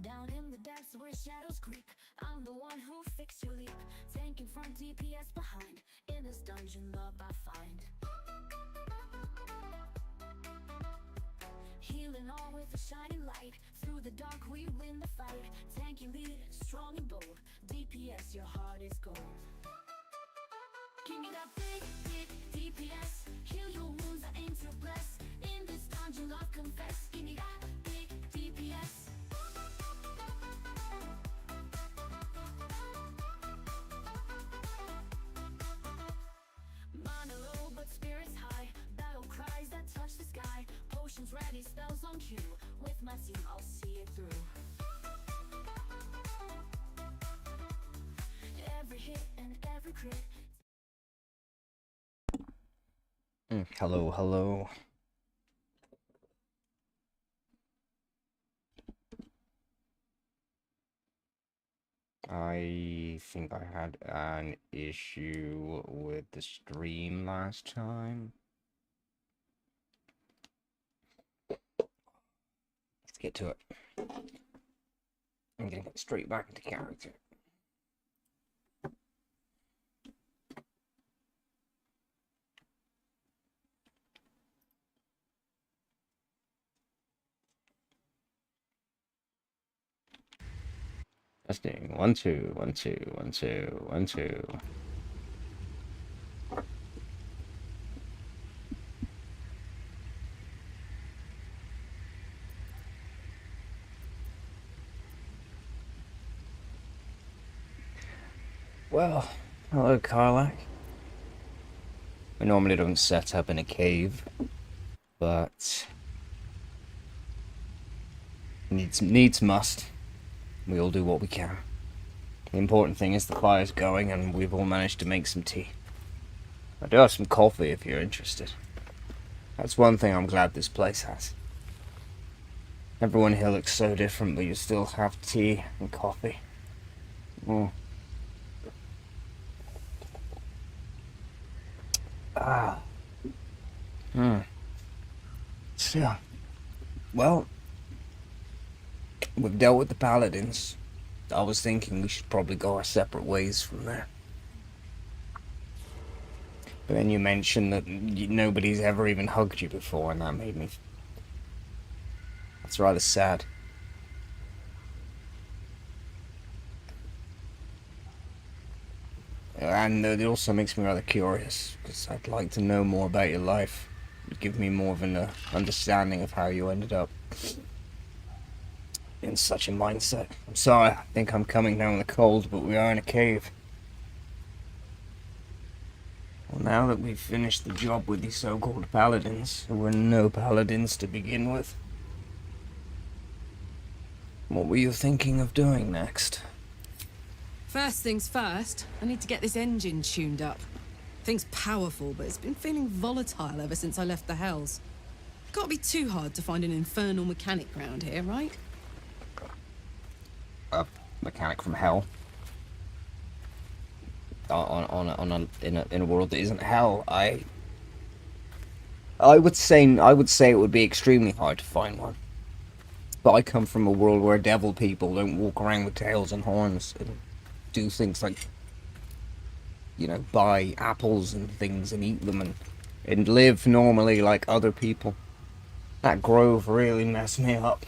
Down in the depths where shadows creep, I'm the one who fixed your leap. Tanking front, DPS behind. In this dungeon, love I find. Healing all with a shining light. Through the dark we win the fight. Tanky lead, strong and bold. DPS, your heart is gold. Give me that big DPS. Heal your wounds, I aim to bless. In this dungeon, love confess. Give me that big DPS. Mana low, but spirits high. Battle cries that touch the sky. Potions ready, spells on cue. With my team, I'll see it through. Every hit and every crit. Hello, hello. I think I had an issue with the stream last time. Let's get to it. I'm gonna get straight back into character. Testing. 1 2 1 2 1 2 1 2. Well, hello, Karlak. I normally don't set up in a cave, but needs must. We all do what we can. The important thing is the fire's going and we've all managed to make some tea. I do have some coffee if you're interested. That's one thing I'm glad this place has. Everyone here looks so different, but you still have tea and coffee. Mm. Ah. So, well, we've dealt with the paladins. I was thinking we should probably go our separate ways from there. But then you mentioned that nobody's ever even hugged you before, and that made me... That's rather sad. And it also makes me rather curious, because I'd like to know more about your life. It'd give me more of an understanding of how you ended up in such a mindset. I'm sorry, I think I'm coming down with a cold, but we are in a cave. Well, now that we've finished the job with these so-called paladins, there were no paladins to begin with. What were you thinking of doing next? First things first, I need to get this engine tuned up. Thing's powerful, but it's been feeling volatile ever since I left the Hells. Can't be too hard to find an infernal mechanic round here, right? A mechanic from hell? In a world that isn't hell, I would say it would be extremely hard to find one. But I come from a world where devil people don't walk around with tails and horns and do things like, you know, buy apples and things and eat them and live normally like other people. That grove really messed me up.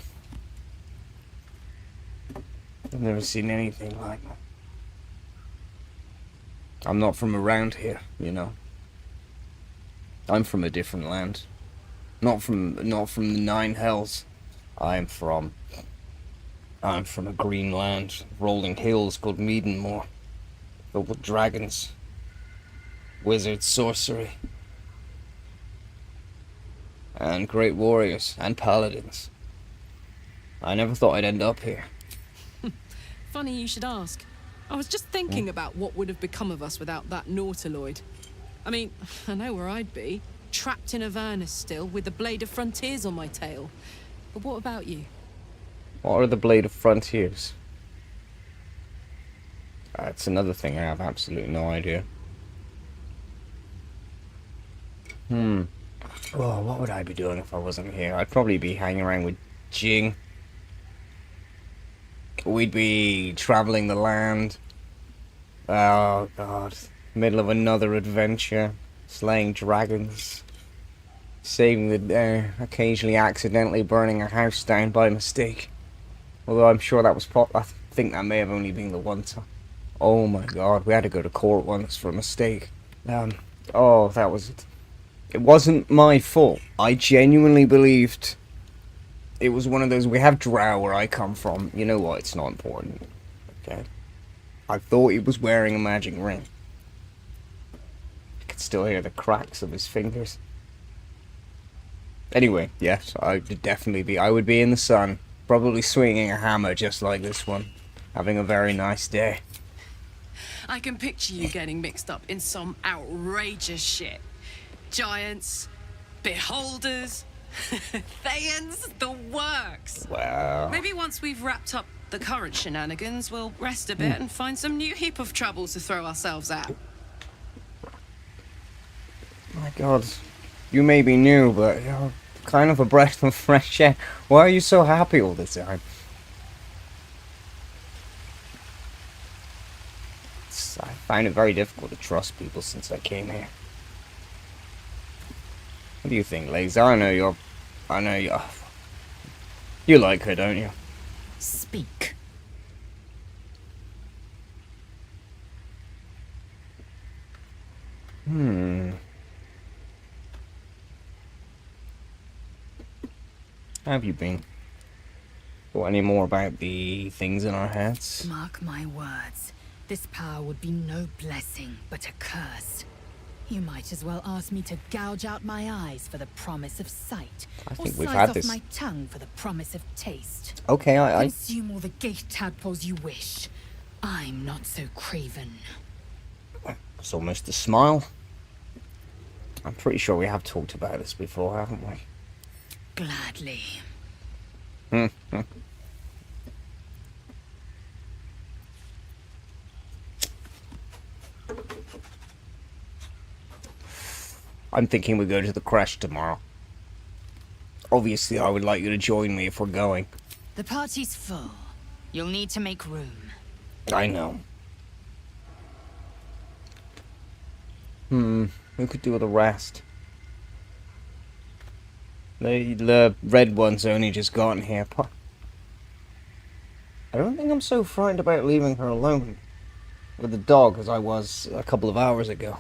I've never seen anything like that. I'm not from around here, you know. I'm from a different land. Not from the 9 Hells. I'm from a green land, rolling hills called Meadenmore, filled with dragons, wizards, sorcery, and great warriors and paladins. I never thought I'd end up here. Funny you should ask. I was just thinking about what would have become of us without that Nautiloid. I mean, I know where I'd be. Trapped in Avernus still, with the Blade of Frontiers on my tail. But what about you? What are the Blade of Frontiers? That's another thing I have absolutely no idea. Well, what would I be doing if I wasn't here? I'd probably be hanging around with Jing. we'd be traveling the land. Oh god. Middle of another adventure. Slaying dragons. Saving the day. Occasionally accidentally burning a house down by mistake. Although I'm sure that was I think that may have only been the one time. Oh my god, we had to go to court once for a mistake. Oh, that was it. It wasn't my fault. I genuinely believed it was one of those. We have drow where I come from. You know what? It's not important. Okay. I thought he was wearing a magic ring. I could still hear the cracks of his fingers. Anyway, yes, I would definitely be. I would be in the sun, probably swinging a hammer just like this one, having a very nice day. I can picture you getting mixed up in some outrageous shit. Giants, beholders, Thayans, the works. Wow. Maybe once we've wrapped up the current shenanigans, we'll rest a bit and find some new heap of trouble to throw ourselves at. My god. You may be new, but you're kind of a breath of fresh air. Why are you so happy all the time? I find it very difficult to trust people since I came here. What do you think, Laser? I know you're... You like her, don't you? Speak. How have you been? Thought any more about the things in our heads? Mark my words. This power would be no blessing, but a curse. You might as well ask me to gouge out my eyes for the promise of sight. I think or we've slice had off this. my tongue for the promise of taste. Okay, I Consume all the gate tadpoles you wish. I'm not so craven. It's almost a smile. I'm pretty sure we have talked about this before, haven't we? Gladly. I'm thinking we go to the Creche tomorrow. Obviously, I would like you to join me if we're going. The party's full. You'll need to make room. I know. Who could do with the rest? The red one's only just gotten here. I don't think I'm so frightened about leaving her alone with the dog as I was a couple of hours ago.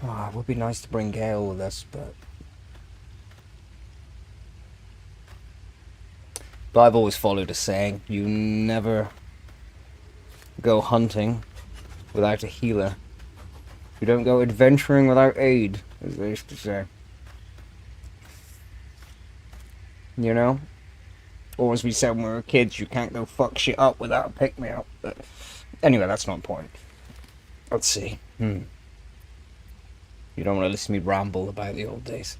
Oh, it would be nice to bring Gale with us, but I've always followed a saying: you never go hunting without a healer. You don't go adventuring without aid, as they used to say. You know? Or as we said when we were kids, you can't go fuck shit up without a pick-me-up. But anyway, that's not important. Let's see. You don't want to listen to me ramble about the old days.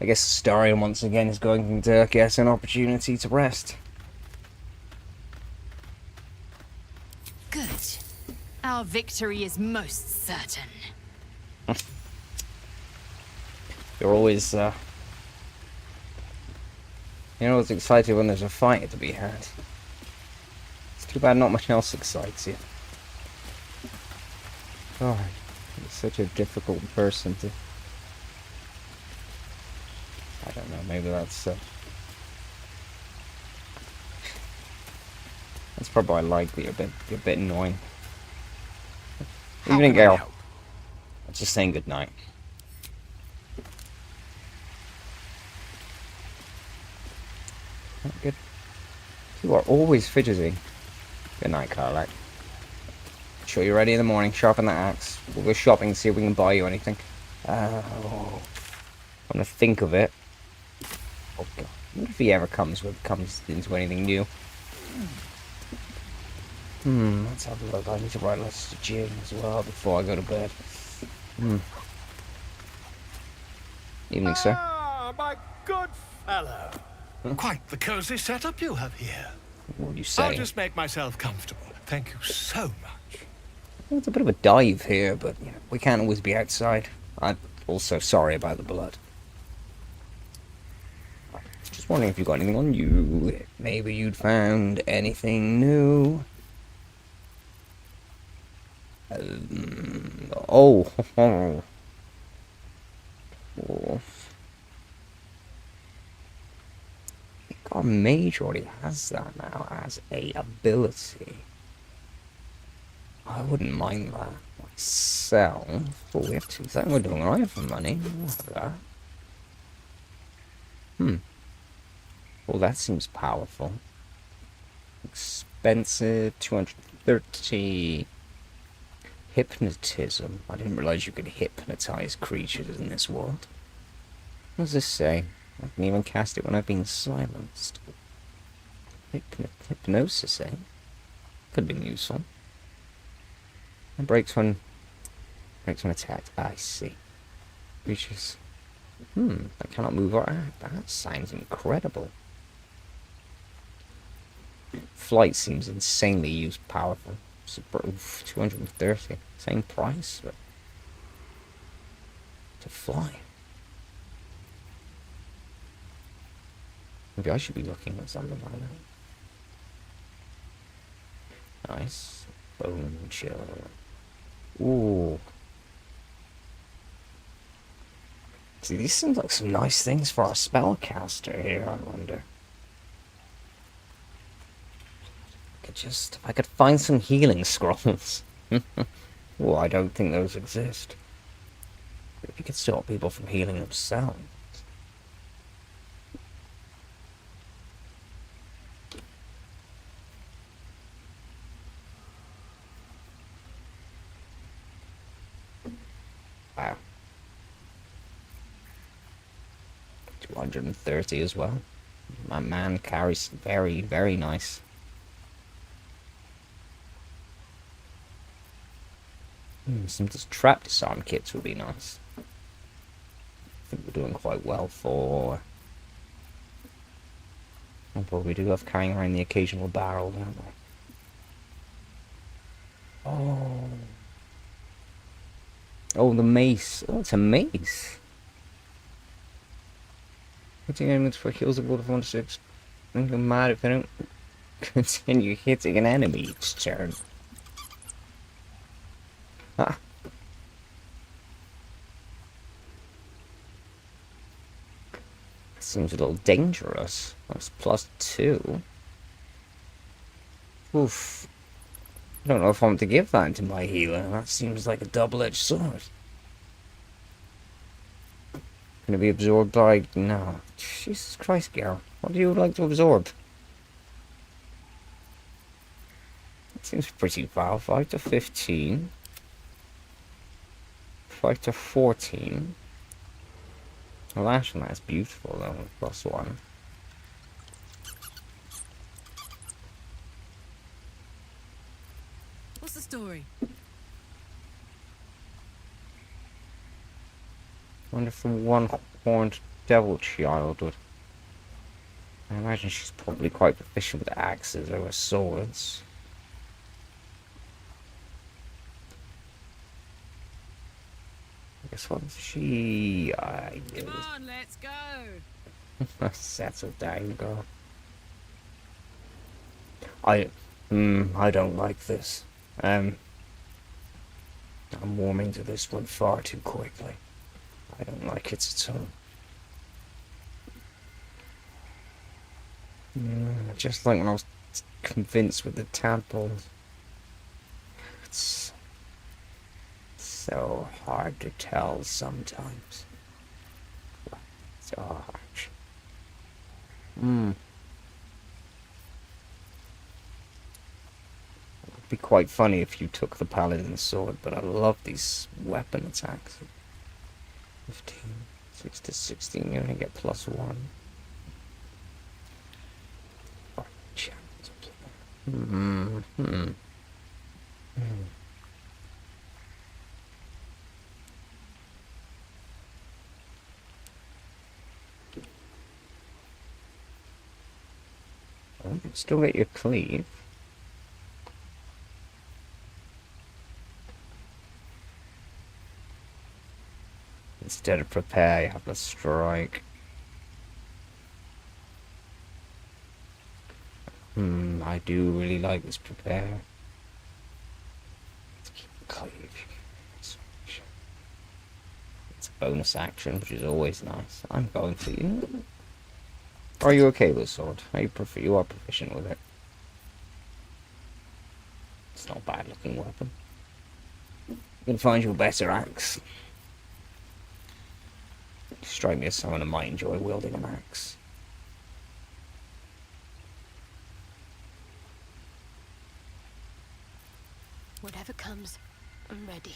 I guess Starion once again is going to get us an opportunity to rest. Good. Our victory is most certain. You're always, you're always excited when there's a fight to be had. It's too bad not much else excites you. God, you're such a difficult person to... I don't know, maybe that's probably why I like that you're a bit annoying. Evening, Gale. I'm just saying good night. Good. You are always fidgeting. Good night, Carlac. Sure you're ready in the morning. Sharpen that axe. We'll go shopping and see if we can buy you anything. I'm gonna think of it. Oh god. I wonder if he ever comes into anything new. Let's have a look. I need to write letters to Jim as well before I go to bed. Evening, sir. Ah, my good fellow. Quite the cozy setup you have here. What do you I'll say? just make myself comfortable. Thank you so much. It's a bit of a dive here, but you know, we can't always be outside. I'm also sorry about the blood. Just wondering if you've got anything on you. Maybe you'd found anything new. Oh, oh. Our mage already has that now as a ability. I wouldn't mind that myself. But we have 2,000. We're doing alright for money. We'll have that. Well, that seems powerful. Expensive. 230. Hypnotism. I didn't realize you could hypnotize creatures in this world. What does this say? I can even cast it when I've been silenced. Hypnosis, eh? Could have been useful. It breaks when attacked. I see. Creatures. I cannot move or act. That sounds incredible. Flight seems insanely powerful. 230. Same price, but to fly. Maybe I should be looking at something like that. Nice. Bone chill. Ooh. See, these seem like some nice things for a spellcaster here, I wonder. If I could find some healing scrolls. Well, I don't think those exist. But if you could stop people from healing themselves. Wow. 230 as well. My man carries very, very nice. Some just trap disarm kits would be nice. I think we're doing quite well for... Oh, but we do love carrying around the occasional barrel, don't we? Oh. Oh, the mace. Oh, it's a mace. Hitting enemies for heals of water 1-6. Make them mad if they don't continue hitting an enemy each turn. Ah. Seems a little dangerous. That's +2. Oof. I don't know if I want to give that to my healer. That seems like a double-edged sword. Gonna be absorbed by... No. Jesus Christ, girl. What do you like to absorb? That seems pretty foul. 5 to 15. 5 to 14. Well, actually, that's beautiful, though. +1. What's the story? Wonder if the one-horned devil child would... I imagine she's probably quite proficient with axes over swords. I guess what she... Come on, let's go. Settle down, girl. I don't like this. I'm warming to this one far too quickly. I don't like it at all. Just like when I was convinced with the tadpoles. It's so hard to tell sometimes. So harsh. It'd be quite funny if you took the paladin sword, but I love these weapon attacks. 15, 6 to 16, you're gonna get +1. Still get your cleave. Instead of prepare, you have to strike. I do really like this prepare. Let's keep cleave. It's a bonus action, which is always nice. I'm going for you. Are you okay with sword? You are proficient with it. It's not a bad looking weapon. You can find you a better axe. Strike me as someone who might enjoy wielding an axe. Whatever comes, I'm ready.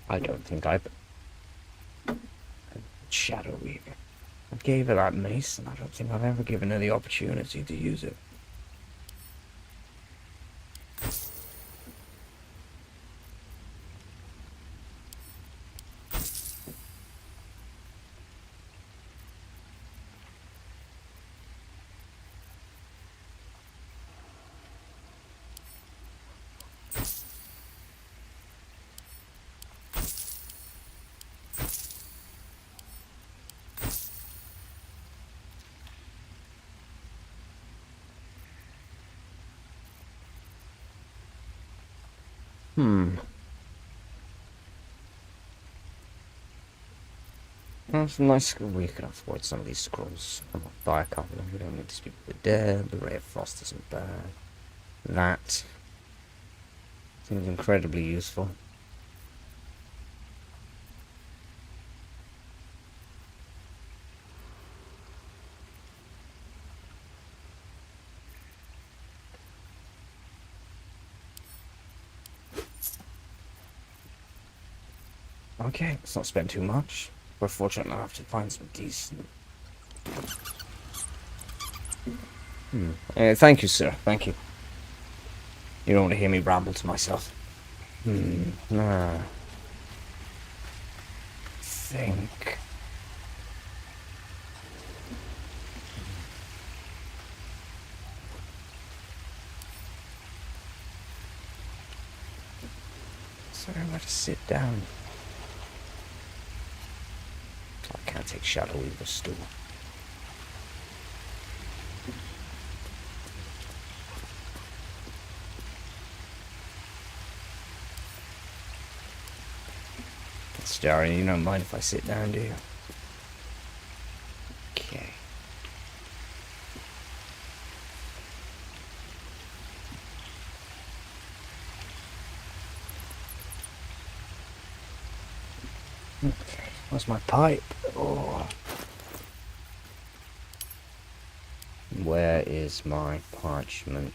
I don't think I've... Shadow Weaver. I gave her that mace, and I don't think I've ever given her the opportunity to use it. Well, some nice. We can afford some of these scrolls. I'm gonna buy a couple of them. We don't need to speak with the dead. The Ray of Frost isn't bad. That seems incredibly useful. Okay, let's not spend too much. We're fortunate enough to find some decent. Thank you, sir. Thank you. You don't want to hear me ramble to myself. Think. Sorry, I'm going to sit down. I can't take Shadow Weaver's stool. Starry, you don't mind if I sit down, do you? Okay. Okay, where's my pipe? Oh. Where is my parchment?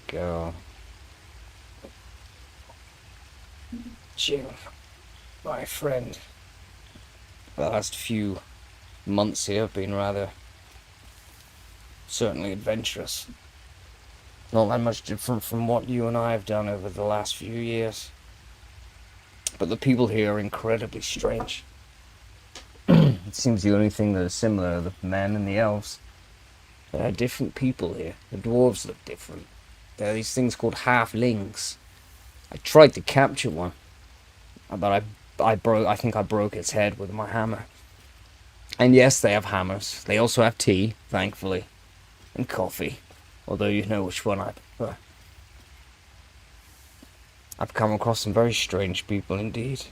Go. Jill, my friend. The last few months here have been rather certainly adventurous. Not that much different from what you and I have done over the last few years. But the people here are incredibly strange. It seems the only thing that is similar are the men and the elves. There are different people here. The dwarves look different. There are these things called halflings. I tried to capture one, but I think I broke its head with my hammer. And yes, they have hammers. They also have tea, thankfully, and coffee. Although you know which one I prefer. I've come across some very strange people indeed.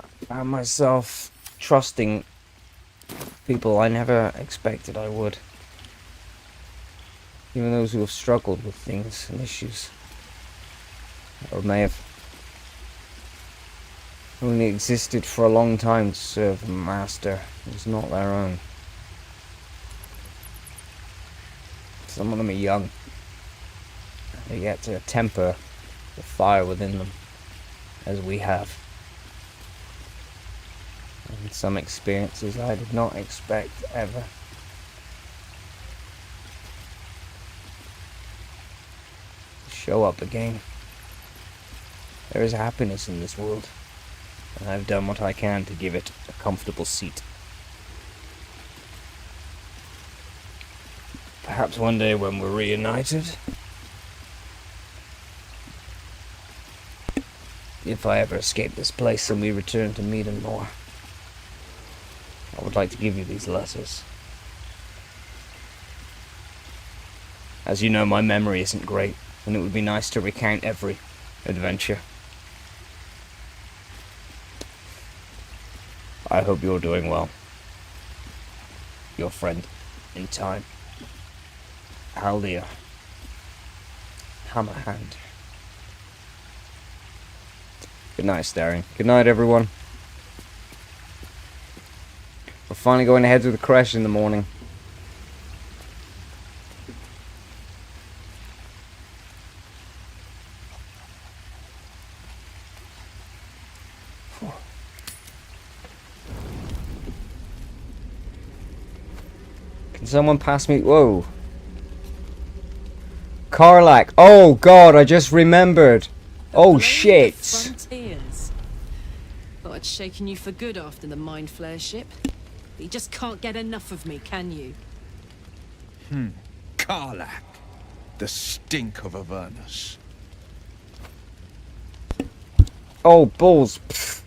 I found myself trusting people I never expected I would. Even those who have struggled with things and issues. Or may have only existed for a long time to serve a master who was not their own. Some of them are young. They get to temper the fire within them, as we have. And some experiences I did not expect ever. To show up again. There is happiness in this world, and I've done what I can to give it a comfortable seat. Perhaps one day when we're reunited, if I ever escape this place and we return to meet and more, I would like to give you these letters. As you know, my memory isn't great, and it would be nice to recount every adventure. I hope you're doing well. Your friend in time, Haldir. Hammerhand. Good night, Starring. Good night, everyone. We're finally going ahead to the Creche in the morning. Can someone pass me? Whoa. Karlach. Oh god, I just remembered. Oh shit. Frontiers. Thought I'd shaken you for good after the mind flare ship. But you just can't get enough of me, can you? Karlach. The stink of Avernus. Oh, balls. Pfft.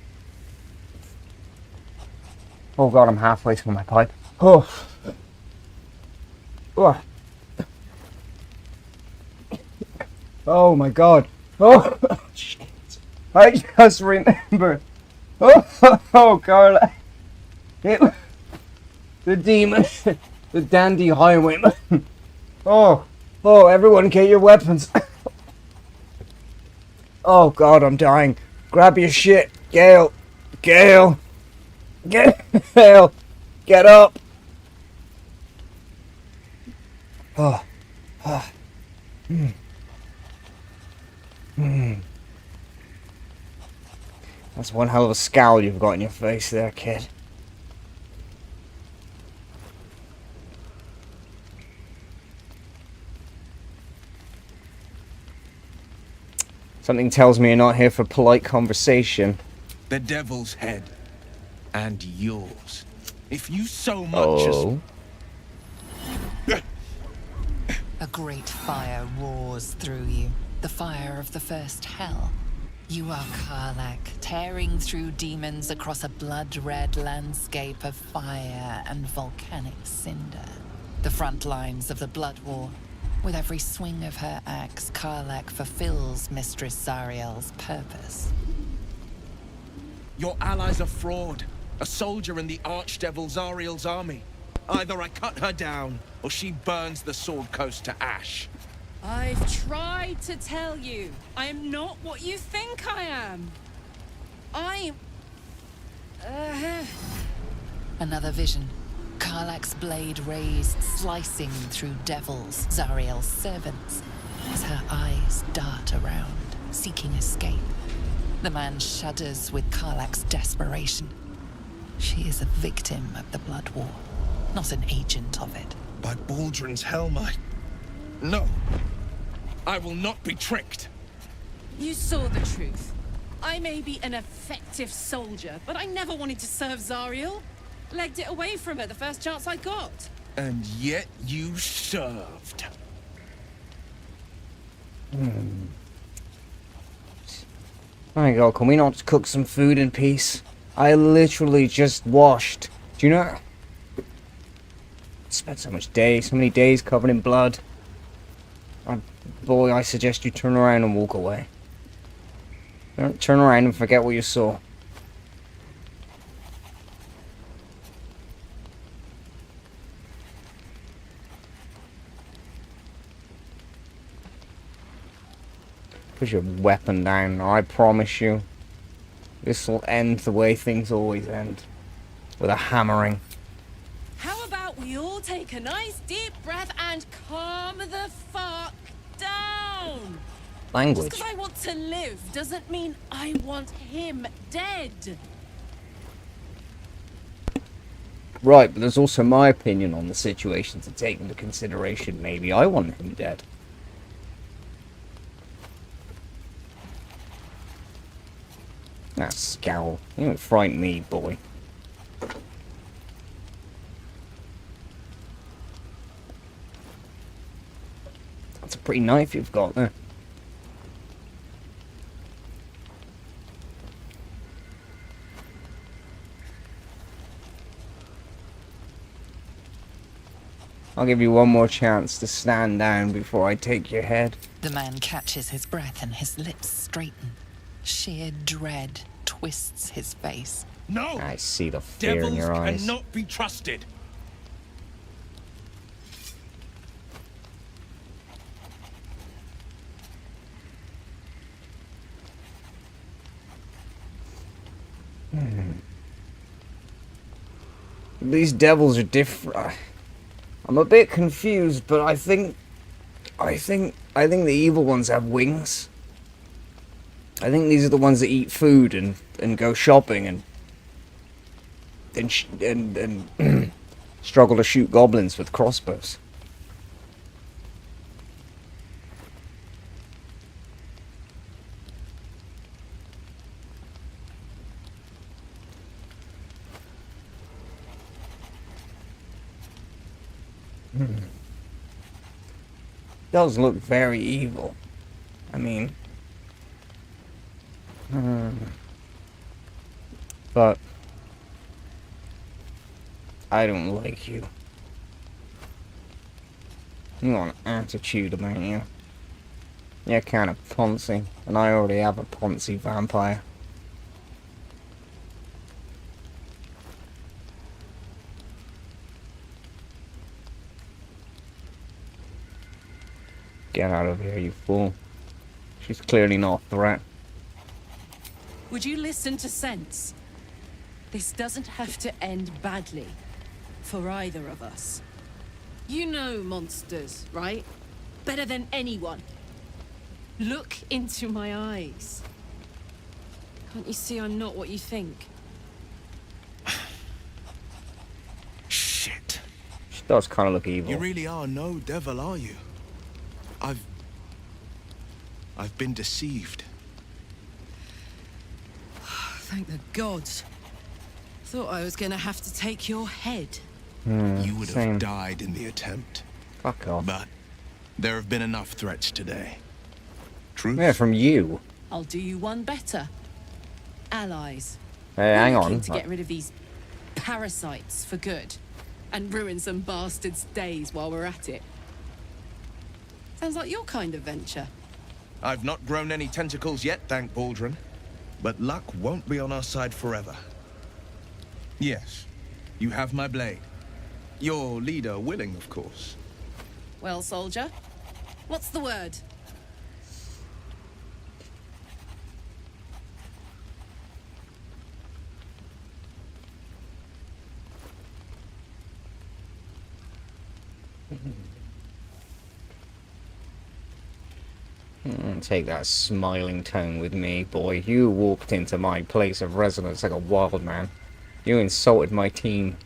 Oh god, I'm halfway through my pipe. Oh. Oh. Oh my god. Oh shit. I just remembered. Oh Carla. The demon. The dandy highwayman. Oh everyone get your weapons. Oh god, I'm dying. Grab your shit. Gale. Get up. That's one hell of a scowl you've got in your face there, kid. Something tells me you're not here for polite conversation. The devil's head. And yours. If you so much as... A great fire roars through you. The fire of the first hell. You are Karlach, tearing through demons across a blood-red landscape of fire and volcanic cinder. The front lines of the Blood War. With every swing of her axe, Karlach fulfills Mistress Zariel's purpose. Your ally's a fraud. A soldier in the Archdevil Zariel's army. Either I cut her down, or she burns the Sword Coast to ash. I've tried to tell you. I am not what you think I am. I'm... Another vision. Karlach's blade raised, slicing through devils, Zariel's servants, as her eyes dart around, seeking escape. The man shudders with Karlach's desperation. She is a victim of the Blood War, not an agent of it. By Baldrin's helm, No. I will not be tricked. You saw the truth. I may be an effective soldier, but I never wanted to serve Zariel. Legged it away from her the first chance I got. And yet you served. My god, can we not cook some food in peace? I literally just washed. Do you know? Spent so many days covered in blood. Boy, I suggest you turn around and walk away. Don't turn around and forget what you saw. Put your weapon down, I promise you. This will end the way things always end. With a hammering. How about we all take a nice deep breath and calm the fuck down? Language. Just because I want to live doesn't mean I want him dead. Right, but there's also my opinion on the situation to take into consideration. Maybe I want him dead. That scowl. You don't frighten me, boy. That's a pretty knife you've got there. I'll give you one more chance to stand down before I take your head. The man catches his breath and his lips straighten. Sheer dread twists his face. No! I see the fear Devils in your eyes. cannot be trusted. These devils are different. I'm a bit confused, but I think the evil ones have wings. I think these are the ones that eat food and go shopping and struggle to shoot goblins with crossbows. Does look very evil. I mean, but I don't like you. You want an attitude about you. You're kind of poncy, and I already have a poncy vampire. Get out of here, you fool. She's clearly not a threat. Would you listen to sense? This doesn't have to end badly. For either of us. You know monsters, right? Better than anyone. Look into my eyes. Can't you see I'm not what you think? Shit. She does kind of look evil. You really are no devil, are you? I've been deceived. Thank the gods. Thought I was gonna have to take your head. You would same. have died in the attempt. Fuck off. But there have been enough threats today. Truth? Yeah, from you. I'll do you one better. Allies. Hey, hang We're on. looking to get rid of these parasites for good. And ruin some bastards' days while we're at it. Sounds like your kind of venture. I've not grown any tentacles yet, thank Baldrin. But luck won't be on our side forever. Yes, you have my blade. Your leader willing, of course. Well, soldier, what's the word? Take that smiling tone with me, boy. You walked into my place of residence like a wild man. You insulted my team.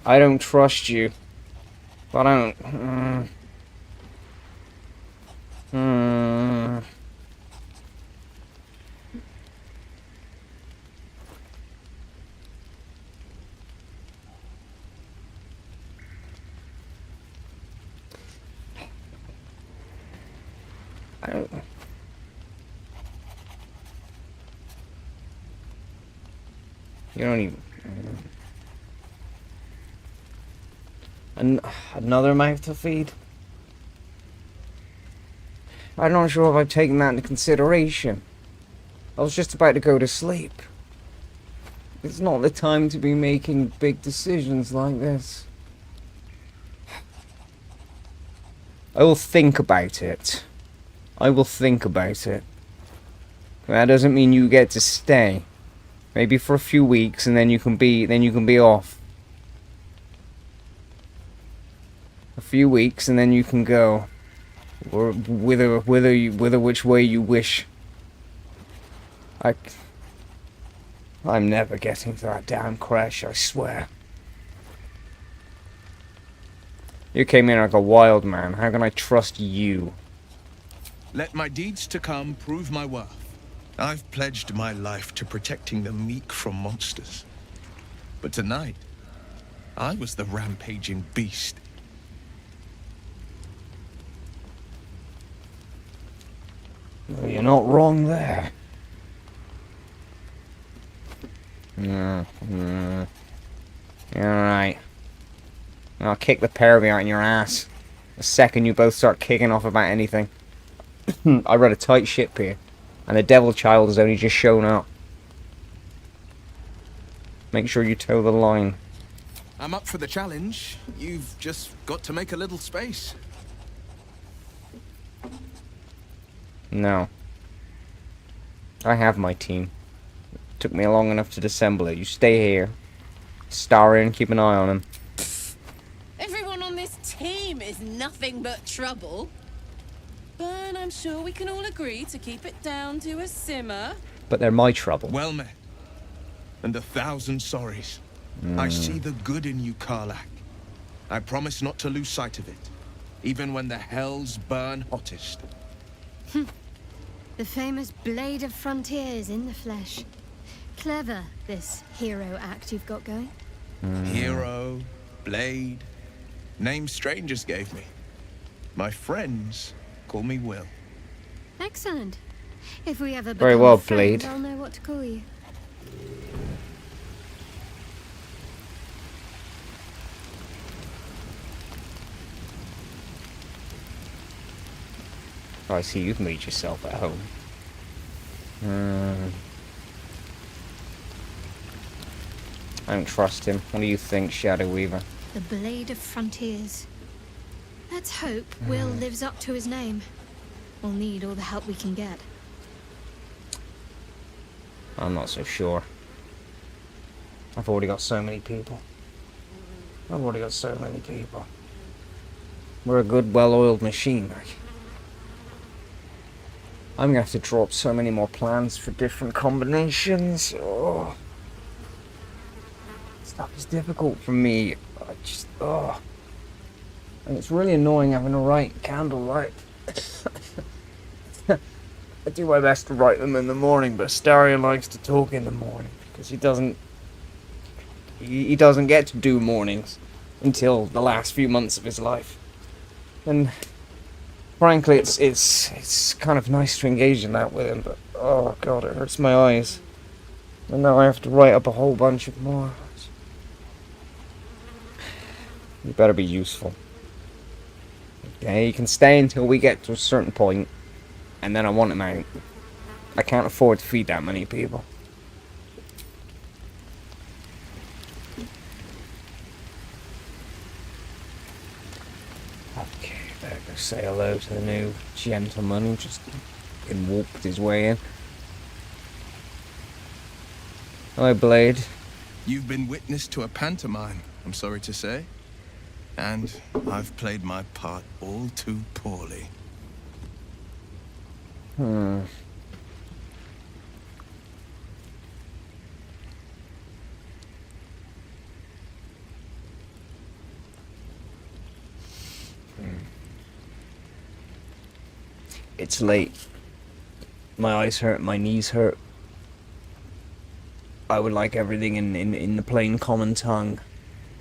I don't trust you. But I don't... I don't... You don't even... Another mouth to feed? I'm not sure if I've taken that into consideration. I was just about to go to sleep. It's not the time to be making big decisions like this. I will think about it. I will think about it. That doesn't mean you get to stay. Maybe for a few weeks, and then you can be off. A few weeks, and then you can go. Or whither which way you wish. I'm never getting to that damn Creche, I swear. You came in like a wild man. How can I trust you? Let my deeds to come prove my worth. I've pledged my life to protecting the meek from monsters. But tonight, I was the rampaging beast. Well, you're not wrong there. You're right. I'll kick the pair of you out in your ass. The second you both start kicking off about anything. I read a tight ship here. And the devil child has only just shown up. Make sure you toe the line. I'm up for the challenge. You've just got to make a little space. No. I have my team. Took me long enough to dissemble it. You stay here. Star in, keep an eye on him. Everyone on this team is nothing but trouble. But I'm sure we can all agree to keep it down to a simmer. But they're my trouble. Well met. And 1,000 sorries. I see the good in you, Karlach. I promise not to lose sight of it, even when the hells burn hottest. The famous Blade of Frontiers in the flesh. Clever, this hero act you've got going. Hero, Blade, names strangers gave me. My friends call me Will. Excellent. If we ever Very become well, friends, Blade. I'll know what to call you. I see you've made yourself at home. I don't trust him. What do you think, Shadow Weaver? The Blade of Frontiers. Let's hope Will lives up to his name. We'll need all the help we can get. I'm not so sure. I've already got so many people. We're a good, well-oiled machine, like. I'm gonna have to draw up so many more plans for different combinations. Oh. Stuff is difficult for me. And it's really annoying having to write candlelight. I do my best to write them in the morning, but Astaria likes to talk in the morning because he doesn't get to do mornings until the last few months of his life. And frankly, it's kind of nice to engage in that with him, but oh god, it hurts my eyes. And now I have to write up a whole bunch of more. You better be useful. Okay, you can stay until we get to a certain point, and then I want him out. I can't afford to feed that many people. Okay, better go say hello to the new gentleman who just fucking walked his way in. Hello, Blade. You've been witness to a pantomime, I'm sorry to say. And I've played my part all too poorly. It's late. My eyes hurt, my knees hurt. I would like everything in the plain common tongue.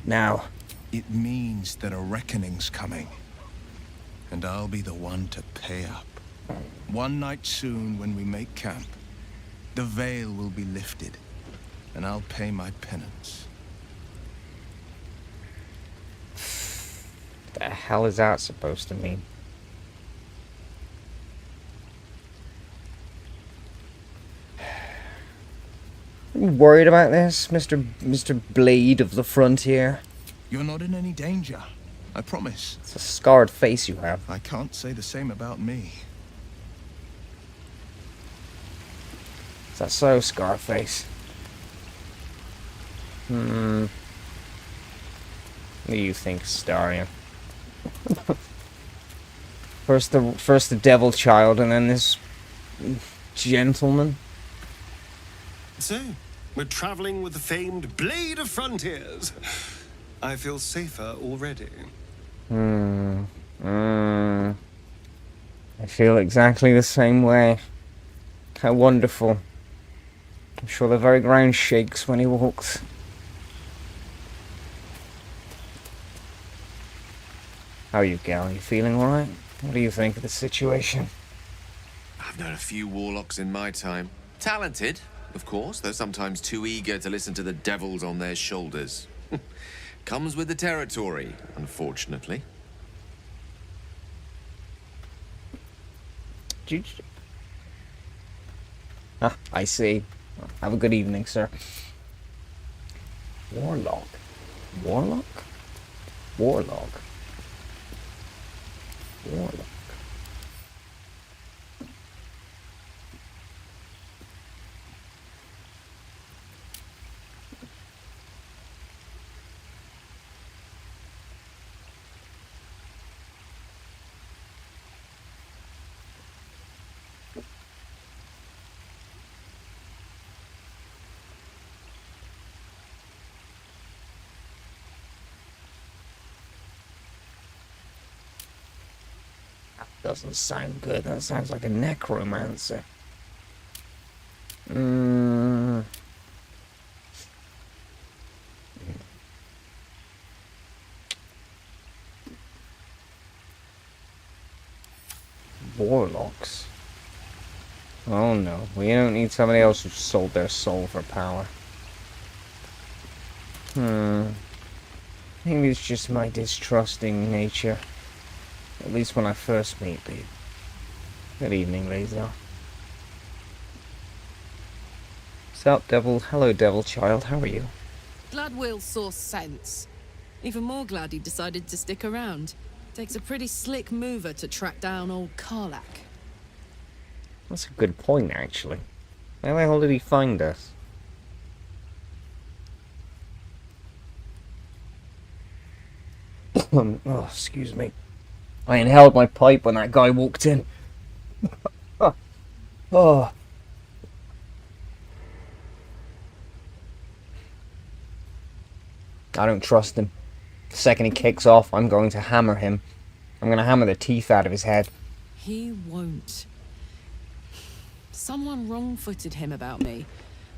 Now. It means that a reckoning's coming. And I'll be the one to pay up. One night soon, when we make camp, the veil will be lifted, and I'll pay my penance. The hell is that supposed to mean? Are you worried about this, Mr. Blade of the Frontier? You're not in any danger. I promise. It's a scarred face you have. I can't say the same about me. Is that so, Scarface? What do you think, Starion? First the devil child, and then this gentleman. So, we're traveling with the famed Blade of Frontiers. I feel safer already. I feel exactly the same way. How wonderful. I'm sure the very ground shakes when he walks. How are you, Gal? You feeling alright? What do you think of the situation? I've known a few warlocks in my time. Talented, of course, though sometimes too eager to listen to the devils on their shoulders. Comes with the territory, unfortunately. Ah, I see. Have a good evening, sir. Warlock. Warlock? Warlock. Warlock. Doesn't sound good. That sounds like a necromancer. Warlocks. Oh no, we don't need somebody else who sold their soul for power. Maybe it's just my distrusting nature. At least when I first meet thee. Good evening, Laser. What's up, devil? Hello, devil child. How are you? Glad Will saw sense. Even more glad he decided to stick around. Takes a pretty slick mover to track down old Karlach. That's a good point, actually. Where the hell did he find us? Oh, excuse me. I inhaled my pipe when that guy walked in. Oh. I don't trust him. The second he kicks off, I'm going to hammer him. I'm going to hammer the teeth out of his head. He won't. Someone wrong-footed him about me,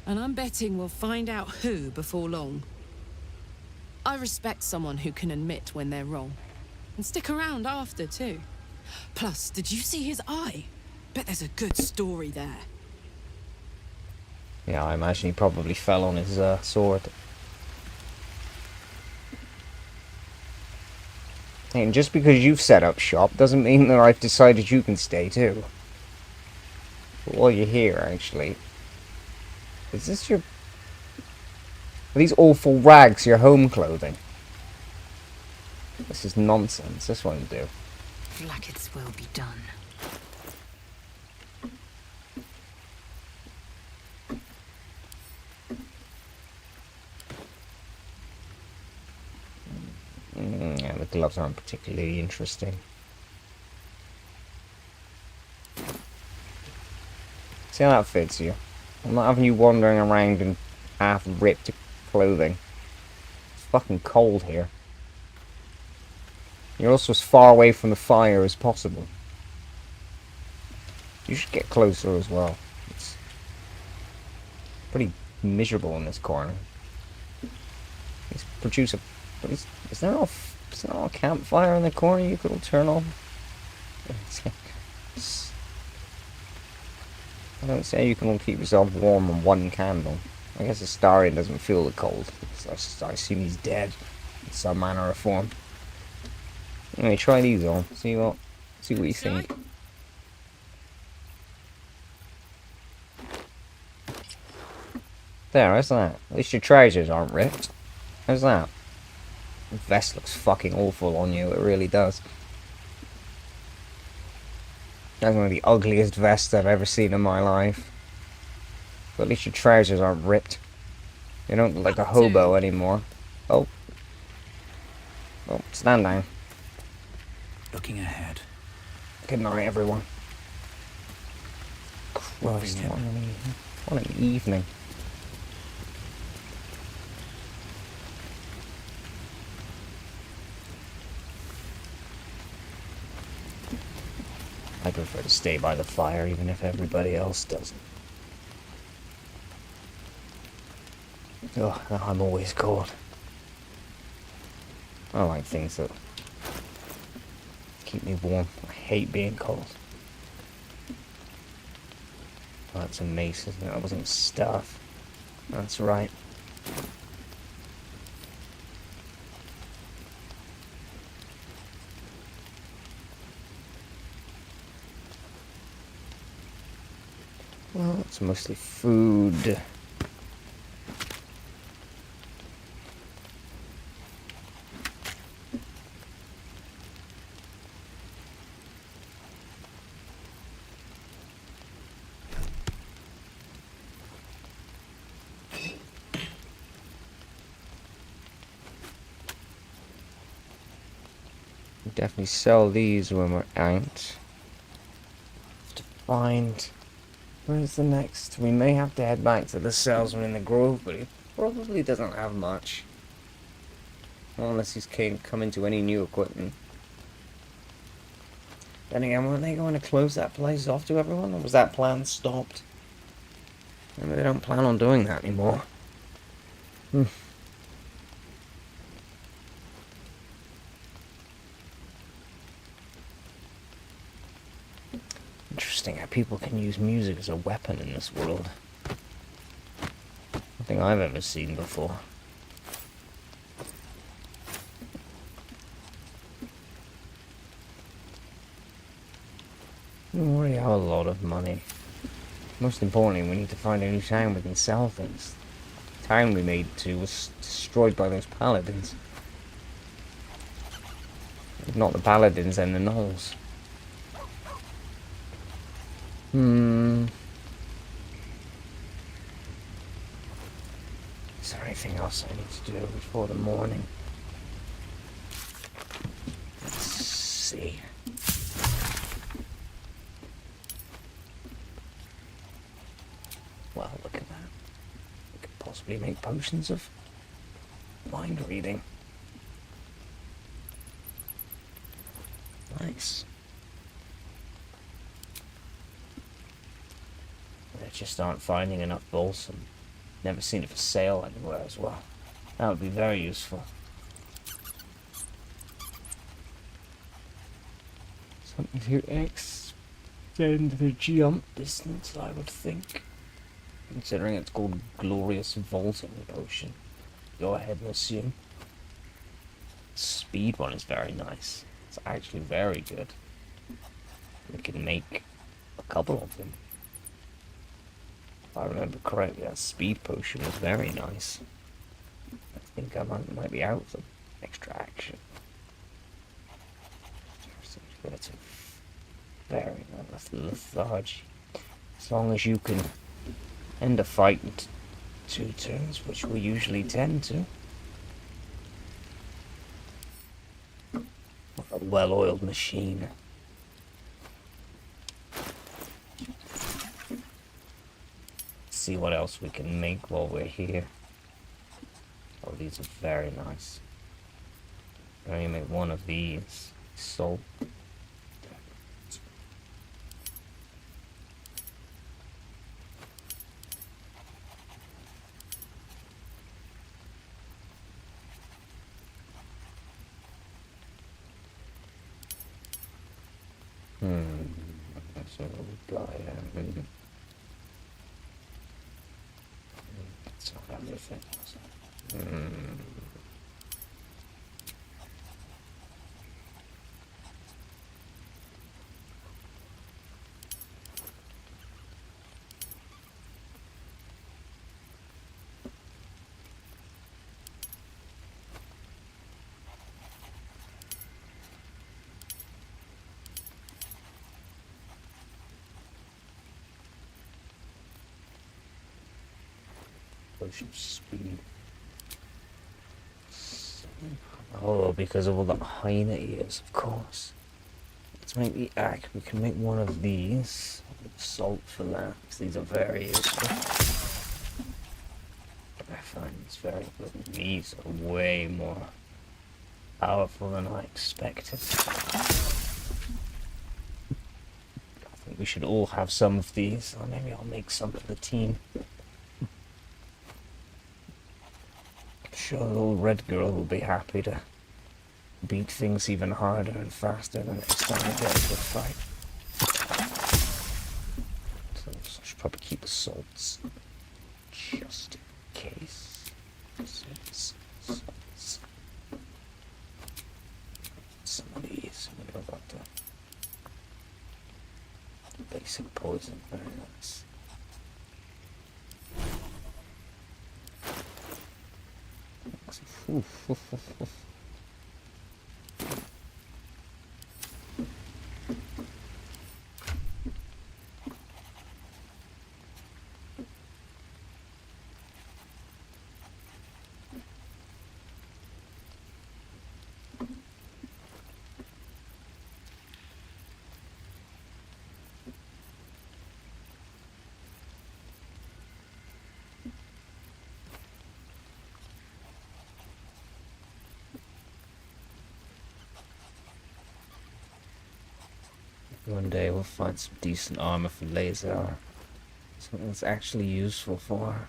and I'm betting we'll find out who before long. I respect someone who can admit when they're wrong. And stick around after, too. Plus, did you see his eye? Bet there's a good story there. Yeah, I imagine he probably fell on his sword. And just because you've set up shop doesn't mean that I've decided you can stay too. But while you're here, actually, is this your... Are these awful rags your home clothing? This is nonsense. This won't do. Like its will be done. Yeah, the gloves aren't particularly interesting. See how that fits you? I'm not having you wandering around in half-ripped clothing. It's fucking cold here. You're also as far away from the fire as possible. You should get closer as well. It's pretty miserable in this corner. Let's produce a... Is there not a campfire in the corner you could all turn on? I don't say you can all keep yourself warm on one candle. I guess Astarion doesn't feel the cold. So I assume he's dead in some manner or form. Anyway, try these on. See what you think. There, how's that? At least your trousers aren't ripped. How's that? The vest looks fucking awful on you, it really does. That's one of the ugliest vests I've ever seen in my life. But at least your trousers aren't ripped. You don't look like a hobo anymore. Oh. Oh, stand down. Looking ahead. Good night, everyone. Christ, what an evening. I prefer to stay by the fire, even if everybody else doesn't. Oh, I'm always cold. I like things that keep me warm. I hate being cold. Oh, that's a mace, isn't it? That wasn't stuff. That's right. Well, it's mostly food. Definitely sell these when we're out. Have to find... Where's the next? We may have to head back to the salesman in the grove, but he probably doesn't have much. Well, unless he's come into any new equipment. Then again, weren't they going to close that place off to everyone, or was that plan stopped? Maybe they don't plan on doing that anymore. Interesting how people can use music as a weapon in this world. Nothing I've ever seen before. We already have a lot of money. Most importantly, we need to find a new town we can sell things. The town we made to was destroyed by those paladins. If not the paladins, then the gnolls. Is there anything else I need to do before the morning? Let's see. Well, look at that. We could possibly make potions of mind reading. Nice. They just aren't finding enough balsam. Never seen it for sale anywhere as well. That would be very useful. Something to extend the jump distance, I would think. Considering it's called Glorious Vaulting Potion. Go ahead and assume. Speed one is very nice. It's actually very good. We can make a couple of them. If I remember correctly, that speed potion was very nice. I think I might be out of extra action. Very nice lethargy. As long as you can end a fight in 2 turns, which we usually tend to. A well-oiled machine. See what else we can make while we're here. Oh, these are very nice. I only make one of these. Salt. That's what we got here. That's not everything, is it? potion of speed. Oh, because of all the hyena ears, of course. Let's make the axe. We can make one of these. Salt for that, because these are very useful. I find these very good. These are way more powerful than I expected. I think we should all have some of these, or maybe I'll make some for the team. I'm sure the little red girl will be happy to beat things even harder and faster the next time we get into a fight. So I should probably keep the salts, just in case. Salts. Some of these, we know about the basic poison, very nice. One day we'll find some decent armor for Lazar. Something that's actually useful for her.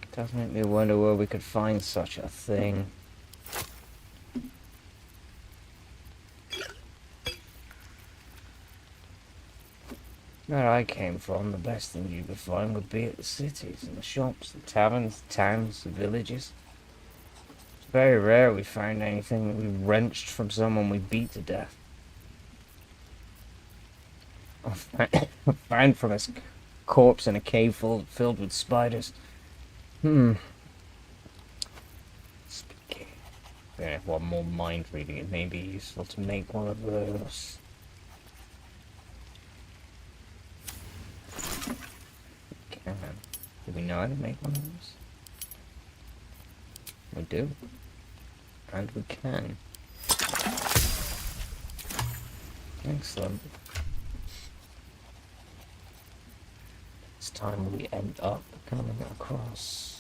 It does make me wonder where we could find such a thing. Where I came from, the best thing you could find would be at the cities and the shops, the taverns, the towns, the villages. It's very rare we find anything that we wrenched from someone we beat to death. Found from a corpse in a cave filled with spiders. Speaking. Yeah, one more mind reading, it may be useful to make one of those. Do we know how to make one of those? We do. And we can. Excellent. It's time we end up coming across.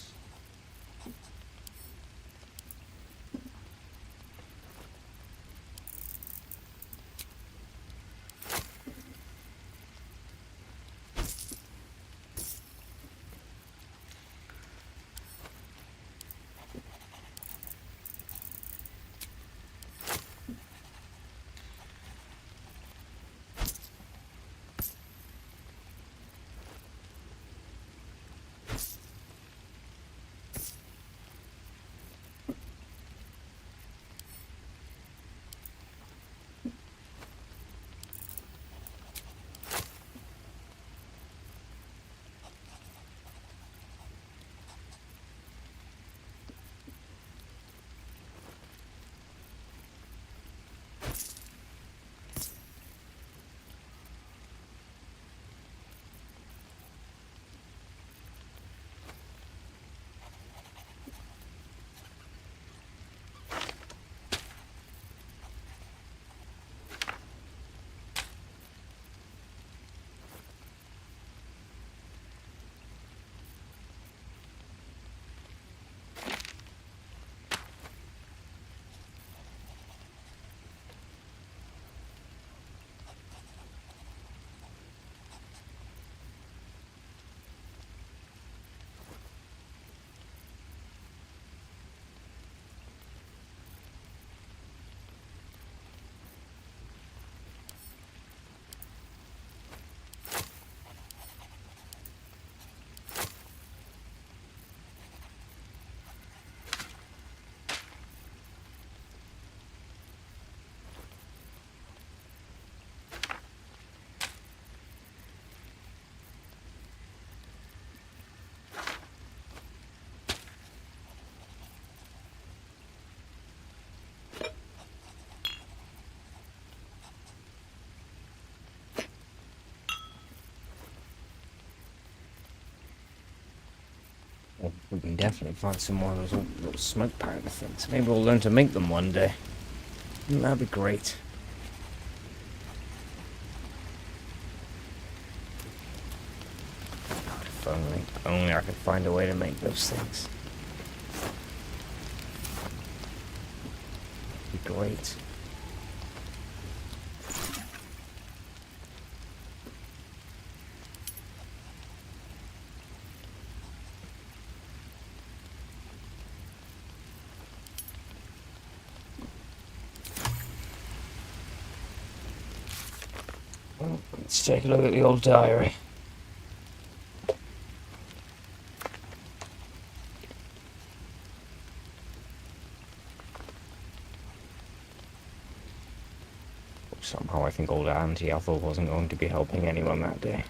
Well, we can definitely find some more of those little smoke powder things. Maybe we'll learn to make them one day. That'd be great. God, if only I could find a way to make those things. That'd be great. Let's take a look at the old diary. Somehow I think old Auntie Ethel wasn't going to be helping anyone that day.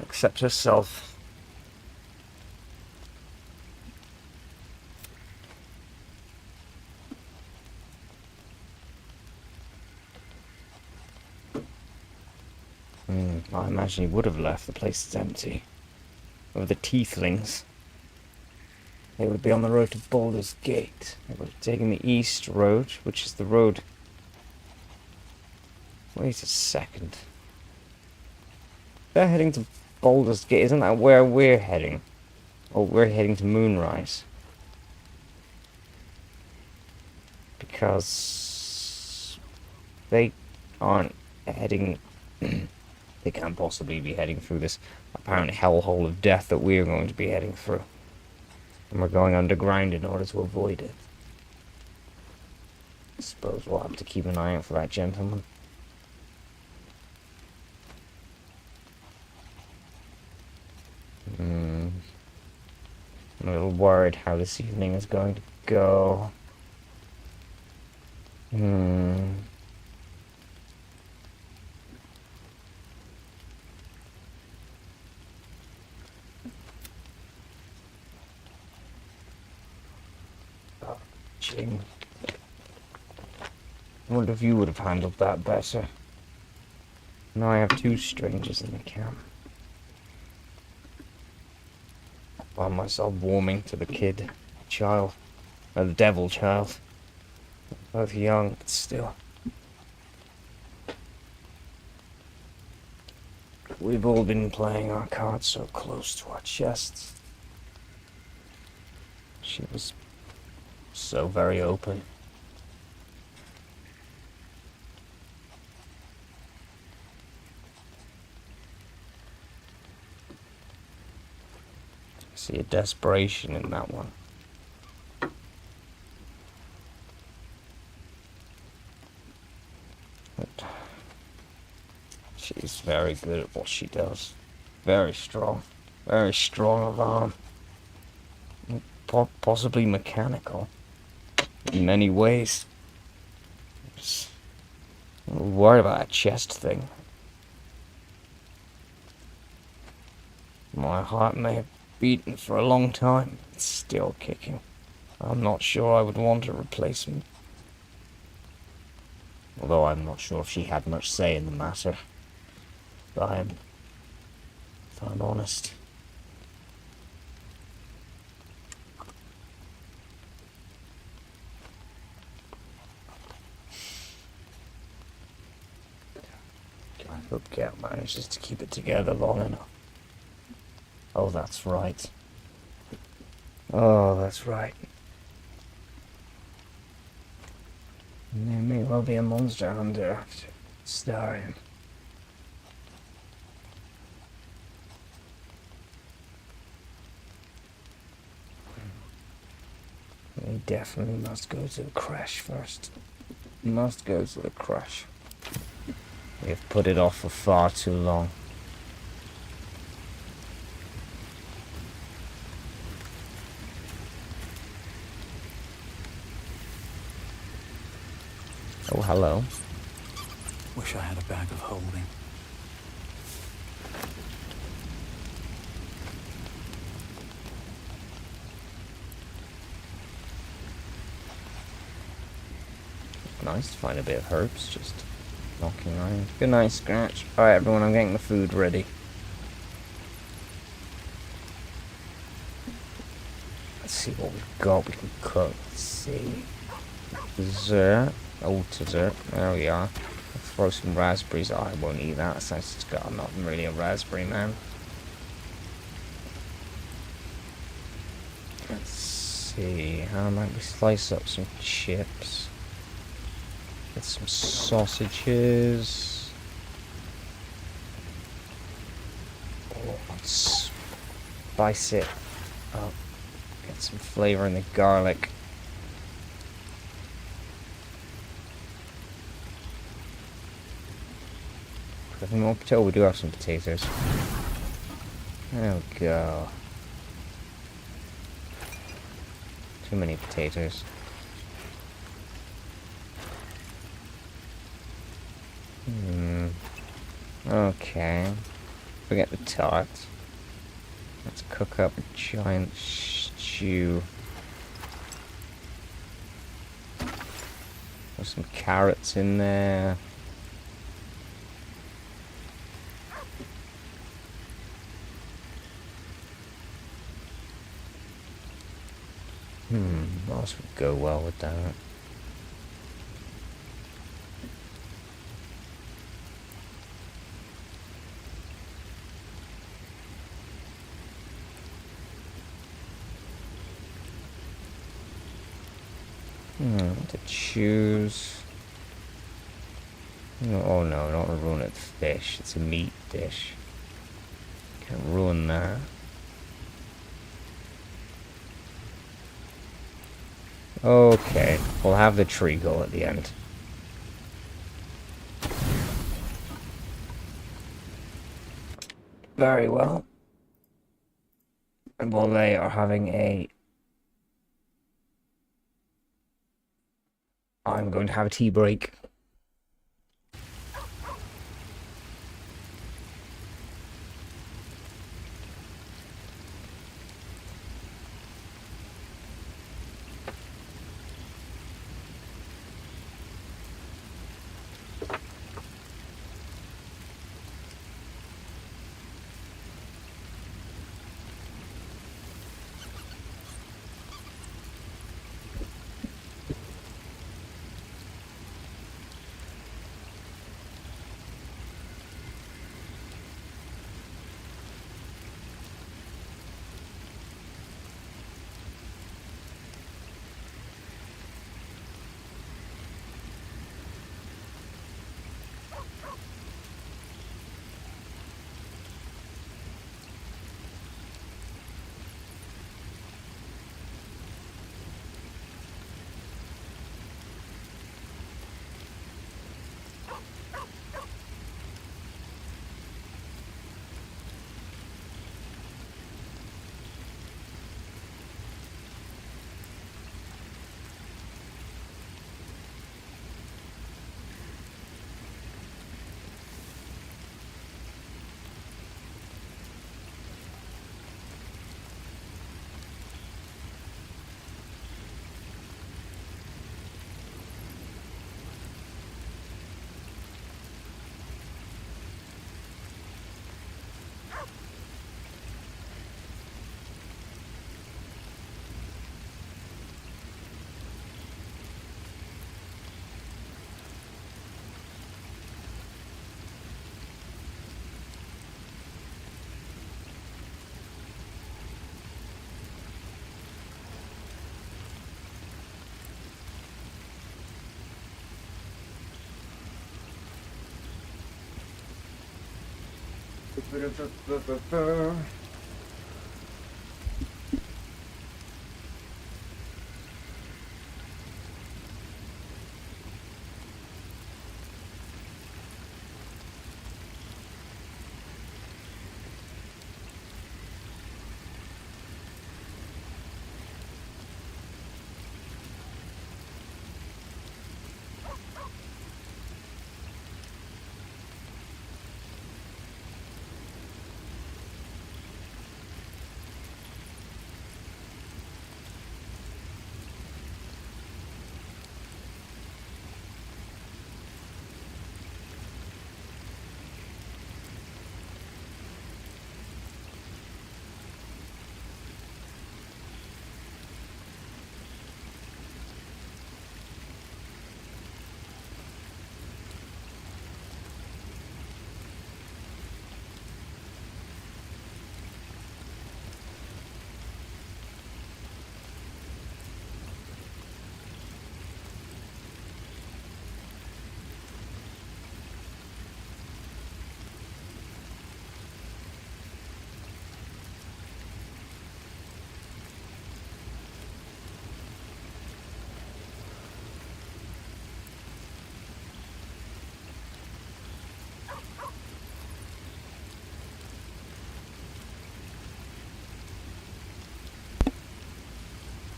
Except herself. I imagine he would have left. The place is empty. Of the Tieflings. They would be on the road to Baldur's Gate. They would have taken the east road, which is the road... Wait a second. They're heading to Baldur's Gate. Isn't that where we're heading? Oh, we're heading to Moonrise. Because... they aren't heading... They can't possibly be heading through this apparent hellhole of death that we're going to be heading through. And we're going underground in order to avoid it. I suppose we'll have to keep an eye out for that gentleman. I'm a little worried how this evening is going to go. Jing. I wonder if you would have handled that better. Now I have two strangers in the camp. I find myself warming to the child, the devil child. Both young, but still. We've all been playing our cards so close to our chests. She was so very open. I see a desperation in that one. But she's very good at what she does. Very strong of arm. Possibly mechanical. In many ways. I'm worried about that chest thing. My heart may have beaten for a long time. It's still kicking. I'm not sure I would want a replacement. Although I'm not sure if she had much say in the matter. If I'm honest. I hope Cat manages to keep it together long enough. Oh, that's right. Oh, that's right. And there may well be a monster hunter after starring. We definitely must go to the Creche first. Must go to the Creche. We have put it off for far too long. Oh, hello. Wish I had a bag of holding. Nice to find a bit of herbs just knocking around. Good night, Scratch. Alright, everyone, I'm getting the food ready. see what we've got. We can cook. Let's see. Dessert. Oh, dessert. There we are. I'll throw some raspberries. Oh, I won't eat that since it's got. I'm not really a raspberry man. Let's see. How might we slice up some chips? Get some sausages. Oh, let's spice it up. Get some flavor in the garlic. Any more potato? We do have some potatoes. There we go. Too many potatoes. Okay. Forget the tarts. Let's cook up a giant stew. Put some carrots in there. What else would go well with that? What to choose? Oh no, I don't want to ruin it with fish. It's a meat dish. Can't ruin that. Okay, we'll have the treacle at the end. Very well. And while they are having a... I'm going to have a tea break.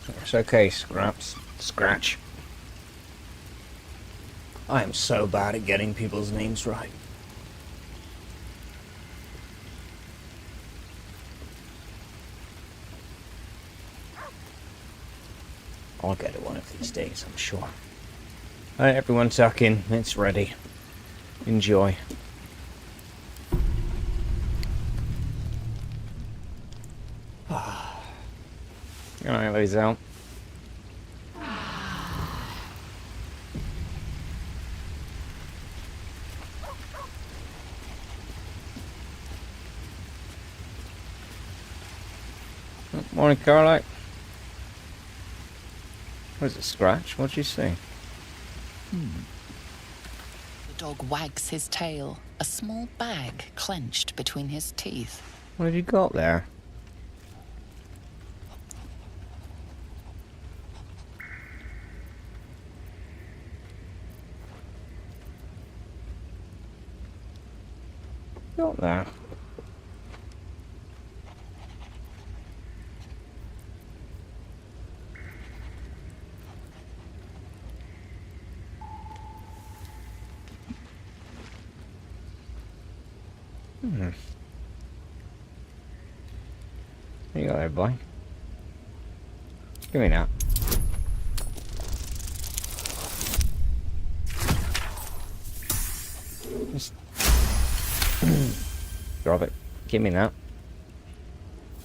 It's okay, Scratch. I am so bad at getting people's names right. I'll get it one of these days, I'm sure. Alright, everyone tuck in. It's ready. Enjoy. Alright, lays out. Morning, Carly. Where's it, Scratch? What'd you say? The dog wags his tail, a small bag clenched between his teeth. What have you got there? Got there? What you got there, boy? Give me that. Just drop it. Give me that.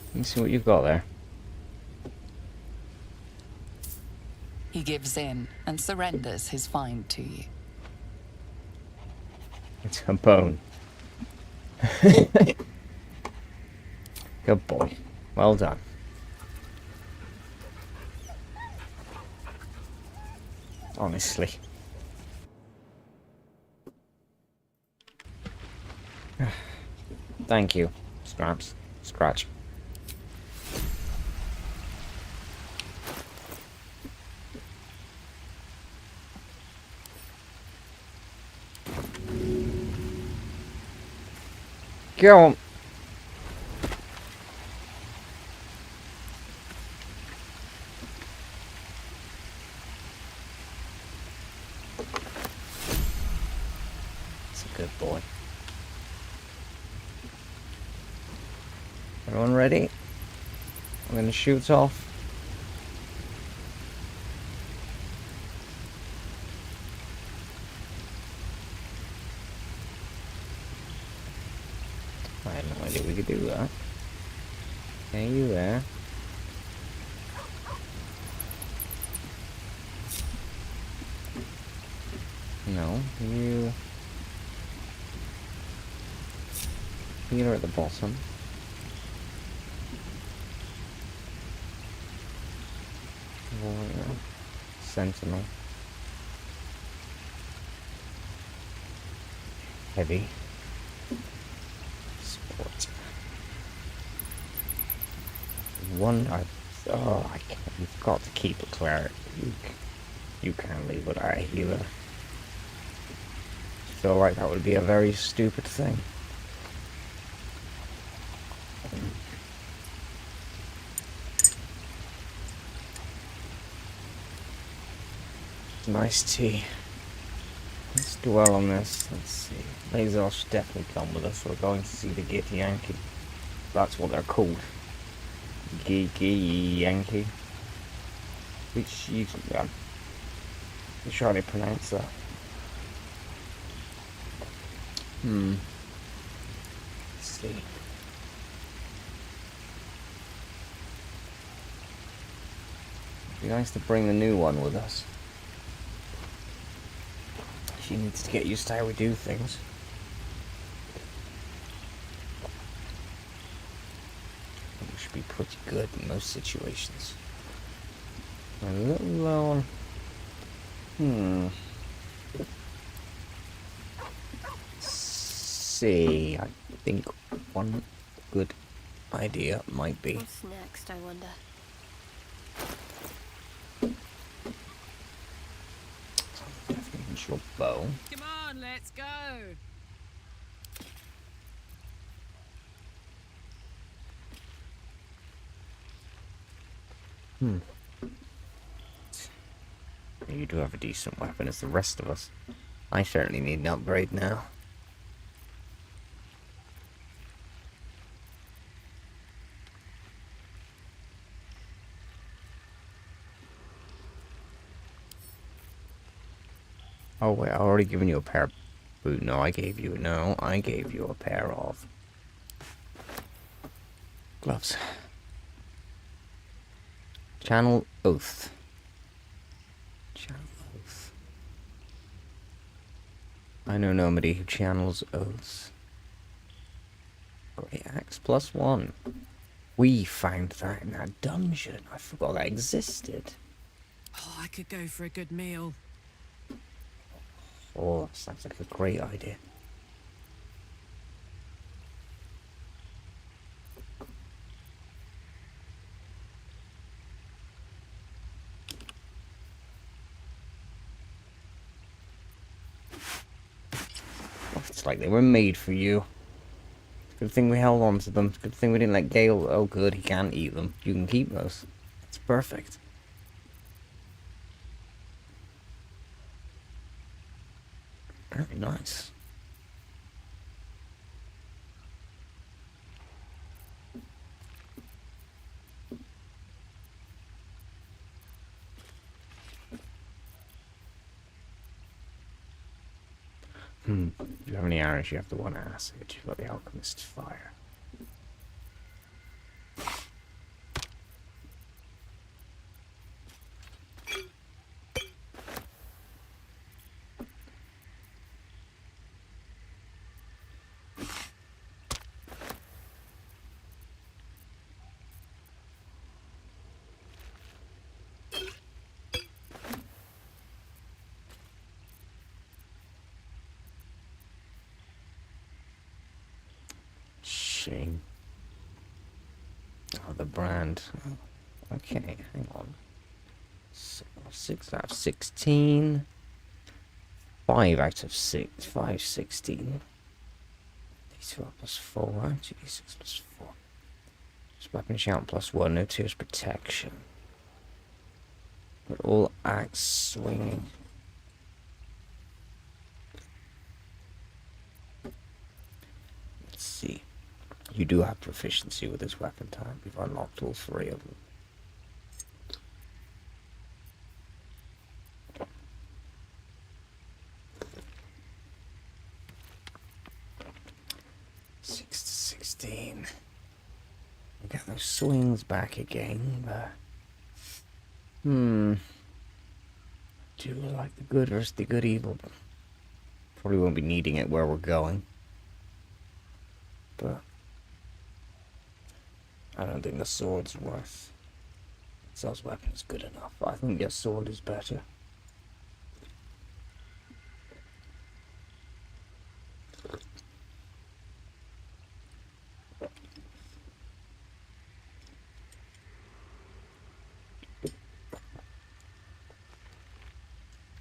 Let me see what you've got there. He gives in and surrenders his find to you. It's a bone. Good boy. Well done. Honestly. Thank you, Scratch. Go on. That's a good boy. Everyone ready? I'm gonna shoot off. I had no idea we could do that. Okay, you there. No, you... You're at the bottom. Warrior. Sentinel. Heavy. Sport. I can't. You've got to keep it clear. You can't leave without a healer. I feel like that would be a very stupid thing. Nice tea. Let's dwell on this. Let's see. Lazar should definitely come with us. We're going to see the Gitty Yankee. That's what they're called. Gitty Yankee. Which you can try to pronounce that. Let's see. It'd be nice to bring the new one with us. She needs to get used to how we do things. We should be pretty good in most situations. A little low on... See, I think one good idea might be... What's next, I wonder? Your bow. Come on, let's go. You do have a decent weapon as the rest of us. I certainly need an upgrade now. Oh wait, I already given you a pair of boots. No, I gave you a pair of gloves. Channel Oath. Channel Oath. I know nobody who channels oaths. Great axe +1. We found that in that dungeon. I forgot that existed. Oh, I could go for a good meal. Oh, sounds like a great idea. Oh, it's like they were made for you. Good thing we held on to them. Good thing we didn't let Gale... Oh, good, he can't eat them. You can keep those. It's perfect. Very nice. If you have any arrows, you have the one acid. You've got the alchemist's fire. Shame. Oh, the brand. Oh, okay, hang on. 6 out of 16. 5 out of 6. 5, 16. D2 +4. 2d6 +4. Just weapon shout +1. No tears protection. But all axe swinging. Let's see. You do have proficiency with this weapon type. You've unlocked all 3 of them. Six to 16. We got those swings back again, but do you like the good versus the good evil? Probably won't be needing it where we're going, but I don't think the sword's worth. Zell's weapon is good enough. I think your sword is better.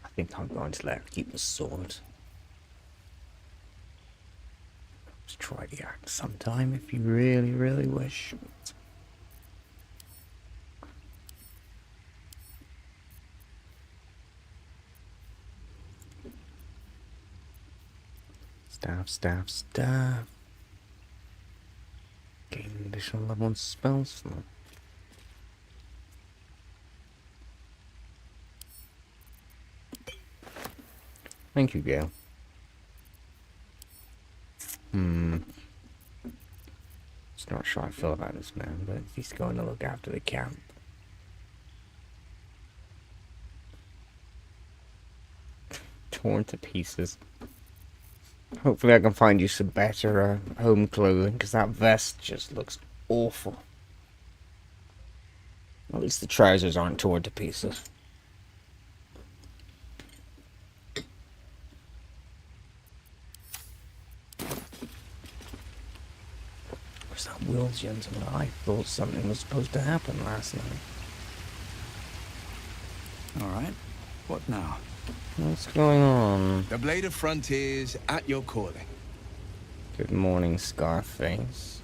I think I'm going to let her keep the sword. Let's try the axe sometime if you really, really wish. Staff. Gain additional level 1 spells from them. Thank you, Gale. Just not sure how I feel about this man, but he's going to look after the camp. Torn to pieces. Hopefully I can find you some better home clothing, because that vest just looks awful. At least the trousers aren't torn to pieces. Where's that Will gentleman? I thought something was supposed to happen last night. Alright, what now? What's going on? The Blade of Frontiers at your calling. Good morning, Scarface.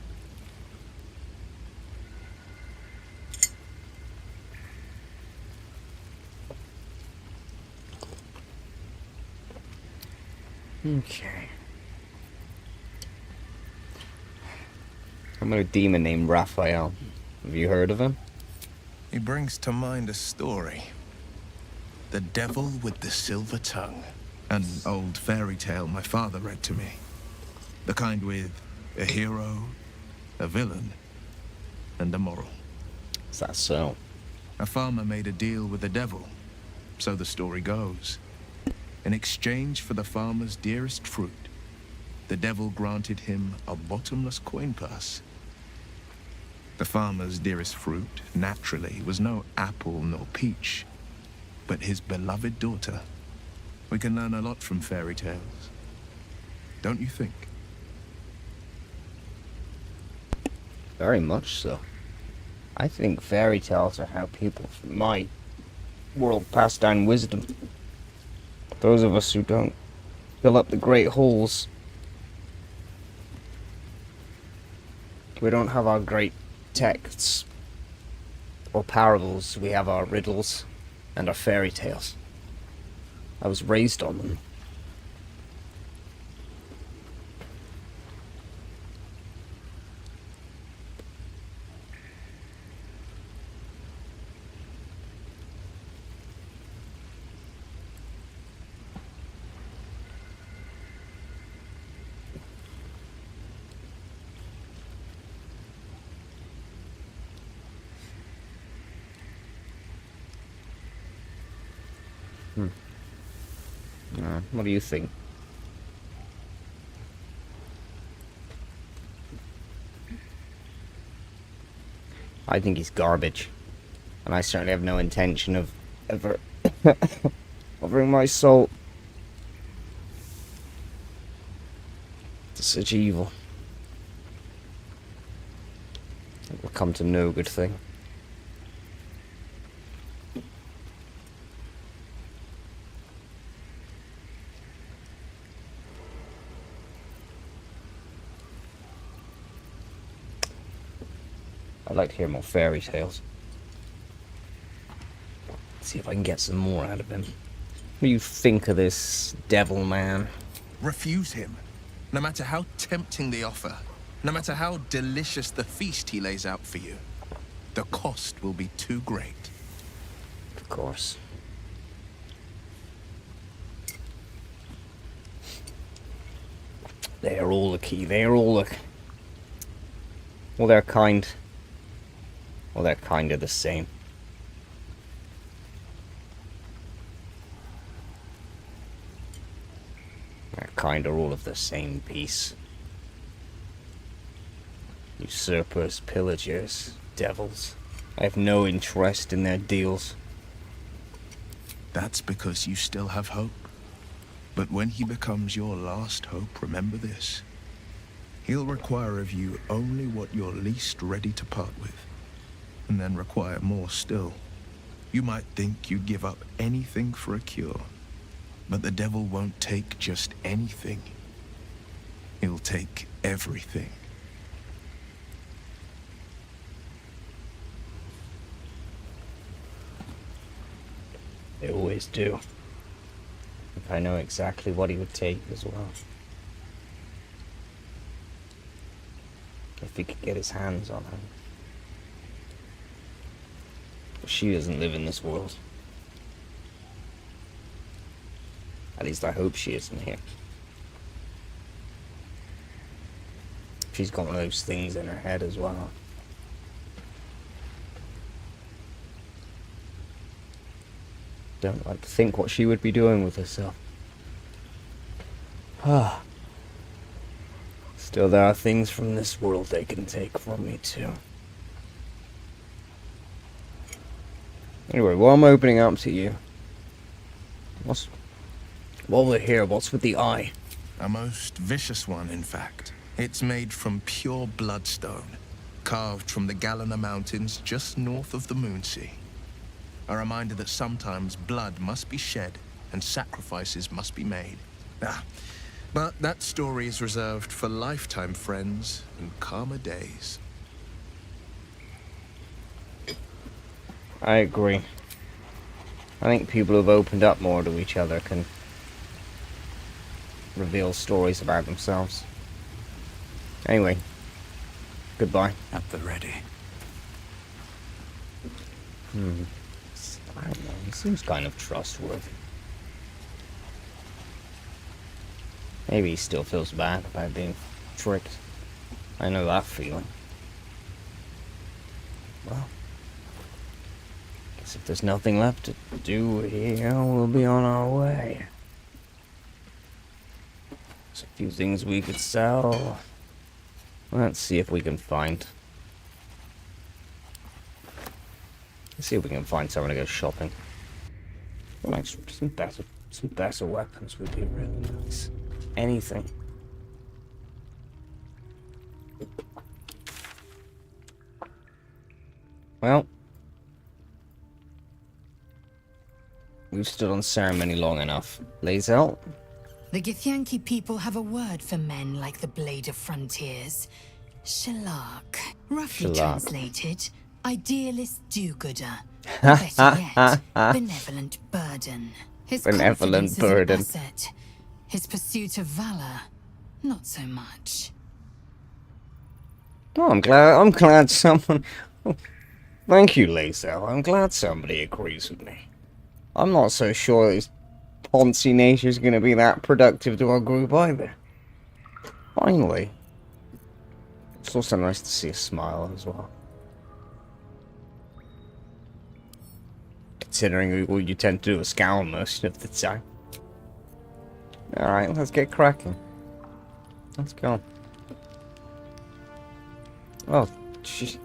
Okay. I know a demon named Raphael. Have you heard of him? He brings to mind a story. The Devil with the Silver Tongue. An old fairy tale my father read to me. The kind with a hero, a villain, and a moral. Is that so? A farmer made a deal with the devil, so the story goes. In exchange for the farmer's dearest fruit, the devil granted him a bottomless coin purse. The farmer's dearest fruit, naturally, was no apple nor peach, but his beloved daughter. We can learn a lot from fairy tales, don't you think? Very much so. I think fairy tales are how people from my world pass down wisdom. Those of us who don't fill up the great holes. We don't have our great texts or parables. We have our riddles and our fairy tales. I was raised on them. What do you think? I think he's garbage. And I certainly have no intention of ever offering my soul to such evil. It will come to no good thing. I'd like to hear more fairy tales. See if I can get some more out of him. What do you think of this devil man? Refuse him, no matter how tempting the offer, no matter how delicious the feast he lays out for you. The cost will be too great. Of course. They are all the key. They are all the... Well, they're kind. Well, they're kind of the same. They're kind of all of the same piece. Usurpers, pillagers, devils. I have no interest in their deals. That's because you still have hope. But when he becomes your last hope, remember this. He'll require of you only what you're least ready to part with. And then require more still. You might think you'd give up anything for a cure, but the devil won't take just anything. He'll take everything. They always do. If I know exactly what he would take as well. If he could get his hands on her. But she doesn't live in this world. At least I hope she isn't here. She's got one of those things in her head as well. Don't like to think what she would be doing with herself. Ah. Still, there are things from this world they can take from me too. Anyway, while I'm opening up to you, while we're here, what's with the eye? A most vicious one, in fact. It's made from pure bloodstone, carved from the Galena Mountains just north of the Moonsea. A reminder that sometimes blood must be shed and sacrifices must be made. But that story is reserved for lifetime friends and calmer days. I agree. I think people who've opened up more to each other can reveal stories about themselves. Anyway, goodbye. At the ready. I don't know, he seems kind of trustworthy. Maybe he still feels bad about being tricked. I know that feeling. Well, guess if there's nothing left to do here, we'll be on our way. There's a few things we could sell. Let's see if we can find... Let's see if we can find someone to go shopping. Like some better weapons would be really nice. Anything. Well, we've stood on ceremony long enough. Lae'zel? The Githyanki people have a word for men like the Blade of Frontiers. Shalak. Roughly translated, idealist do-gooder. Better yet, benevolent burden. His benevolent burden. Is an asset. His pursuit of valor, not so much. Oh, I'm glad someone... Oh, thank you, Lae'zel. I'm glad somebody agrees with me. I'm not so sure this Ponzi nature's going to be that productive to our group either. Finally. It's also nice to see a smile as well. Considering all you tend to do is scowl most of the time. Alright, let's get cracking. Let's go. Oh, jeez.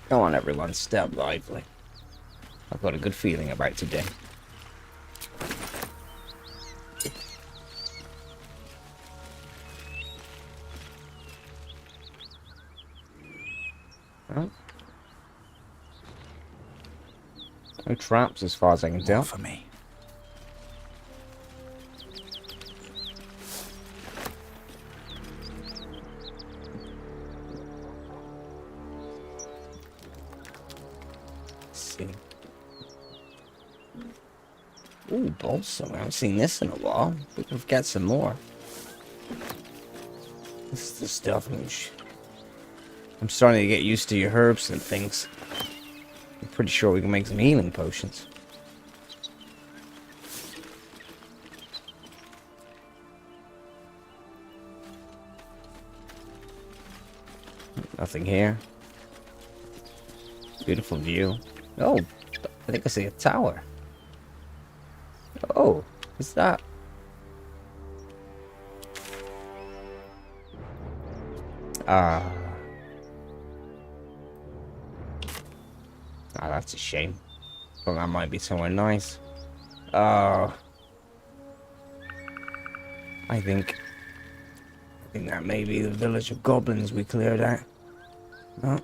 Come on, everyone, step lively. I've got a good feeling about today. Well, no traps as far as I can tell. For me. Ooh, balsam. I haven't seen this in a while. We could get some more. This is the stuff. I'm starting to get used to your herbs and things. I'm pretty sure we can make some healing potions. Nothing here. Beautiful view. Oh, I think I see a tower. Oh, is that? That's a shame. Thought that might be somewhere nice. I think that may be the village of goblins we cleared out. No,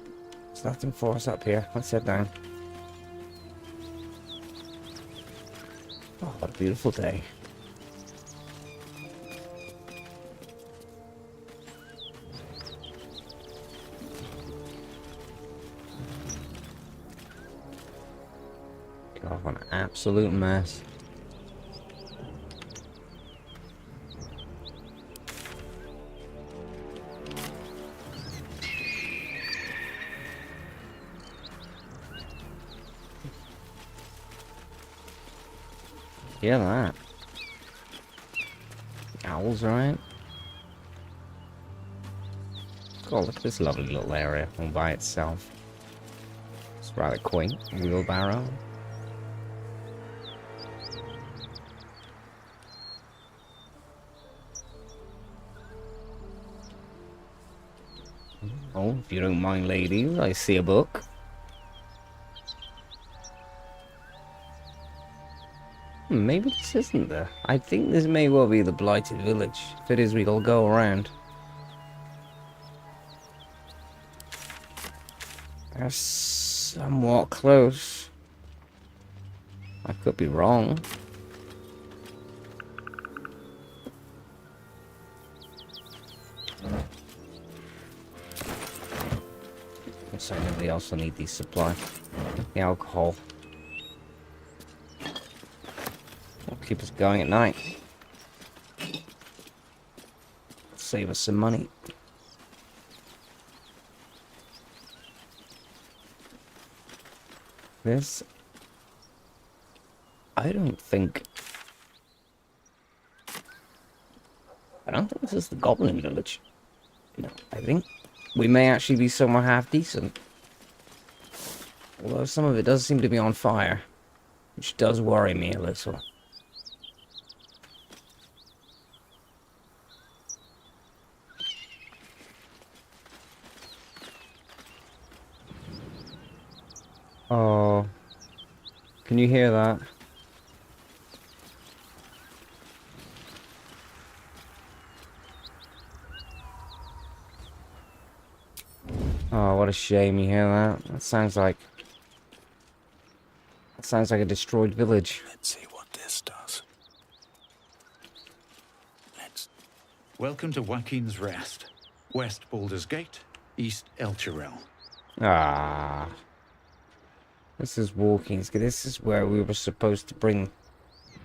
there's nothing for us up here. Let's head down. Oh, what a beautiful day. God, what an absolute mess. Hear that? Owls, right? Oh, look at this lovely little area all by itself. It's rather quaint. Wheelbarrow. Oh, if you don't mind, ladies, I see a book. Maybe this isn't there. I think this may well be the Blighted Village. If it is, we'll go around. They're somewhat close. I could be wrong. Looks like nobody else will need these supplies. The alcohol. Will keep us going at night. Save us some money. This... I don't think this is the Goblin Village. No, I think we may actually be somewhere half decent. Although some of it does seem to be on fire, which does worry me a little. Oh, can you hear that? Oh, what a shame you hear that. That sounds like a destroyed village. Let's see what this does. Welcome to Joaquin's Rest. West Baldur's Gate, East Elturel. Ah. This is Walking's. This is where we were supposed to bring...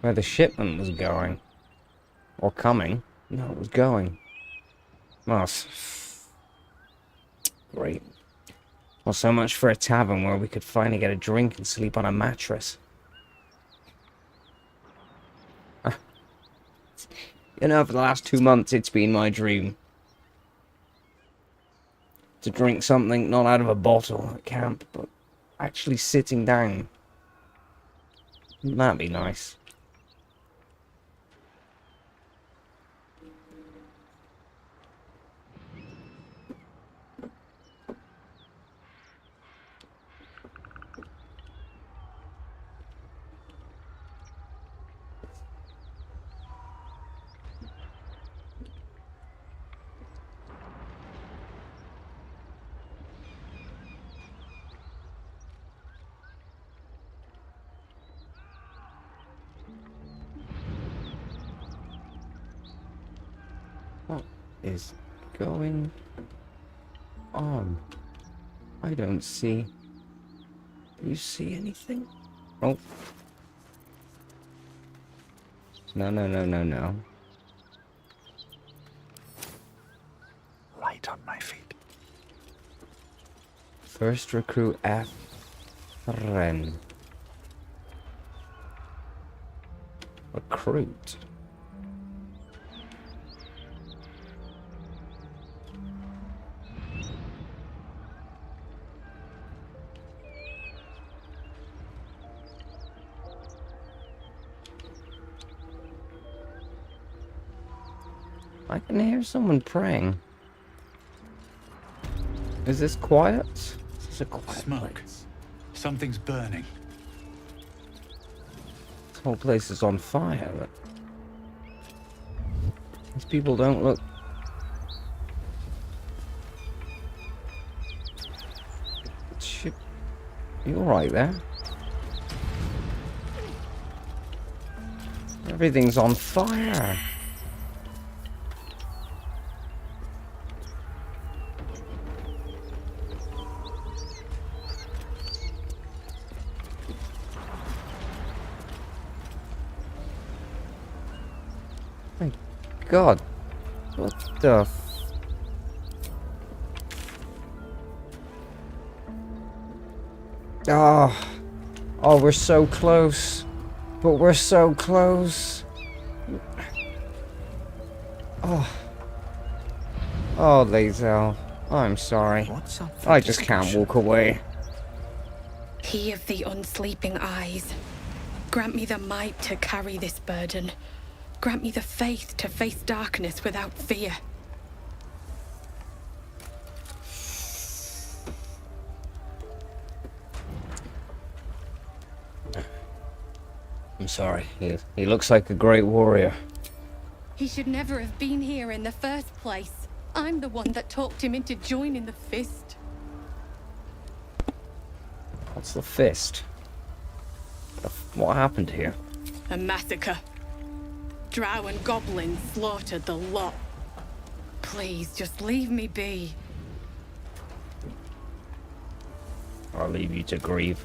where the shipment was going. Or coming. No, it was going. Well, great. Well, so much for a tavern where we could finally get a drink and sleep on a mattress. You know, for the last 2 months, it's been my dream to drink something not out of a bottle at camp, but actually sitting down. Wouldn't that be nice? What is going on? I don't see... Do you see anything? Oh. No. Light on my feet. First recruit F. Ren. Recruit. I can hear someone praying. Is this quiet? Is this a quiet Smoke. place? Something's burning. This whole place is on fire, but... these people don't look... Shit. You alright there? Everything's on fire. My God, what the Oh, we're so close. But we're so close. Oh, Lazel, I'm sorry. I just can't walk away. He of the unsleeping eyes, grant me the might to carry this burden. Grant me the faith to face darkness without fear. I'm sorry. He looks like a great warrior. He should never have been here in the first place. I'm the one that talked him into joining the Fist. What's the Fist? What happened here? A massacre. Drow and goblins slaughtered the lot. Please, just leave me be. I'll leave you to grieve.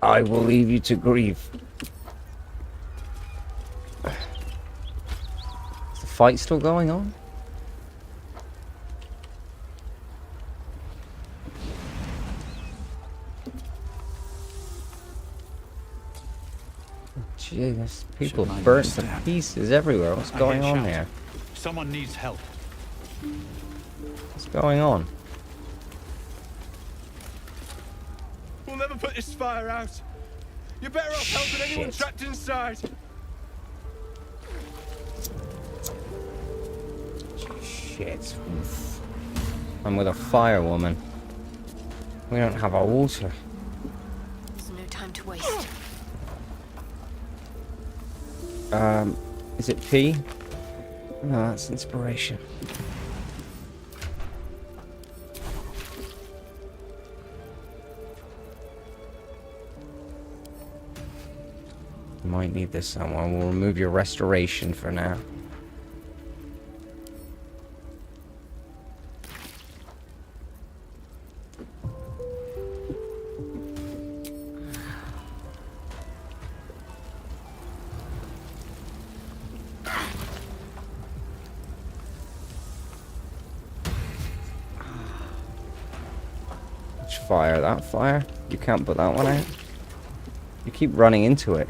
I will leave you to grieve. Is the fight still going on? Jeez, people burnt to pieces everywhere. What's going on there? Someone needs help. What's going on? We'll never put this fire out. You're better off helping anyone trapped inside. Shit. I'm with a fire woman. We don't have our water. There's no time to waste. Is it P? No, that's inspiration. You might need this someone. We'll remove your restoration for now. Fire, that fire? You can't put that one out? You keep running into it.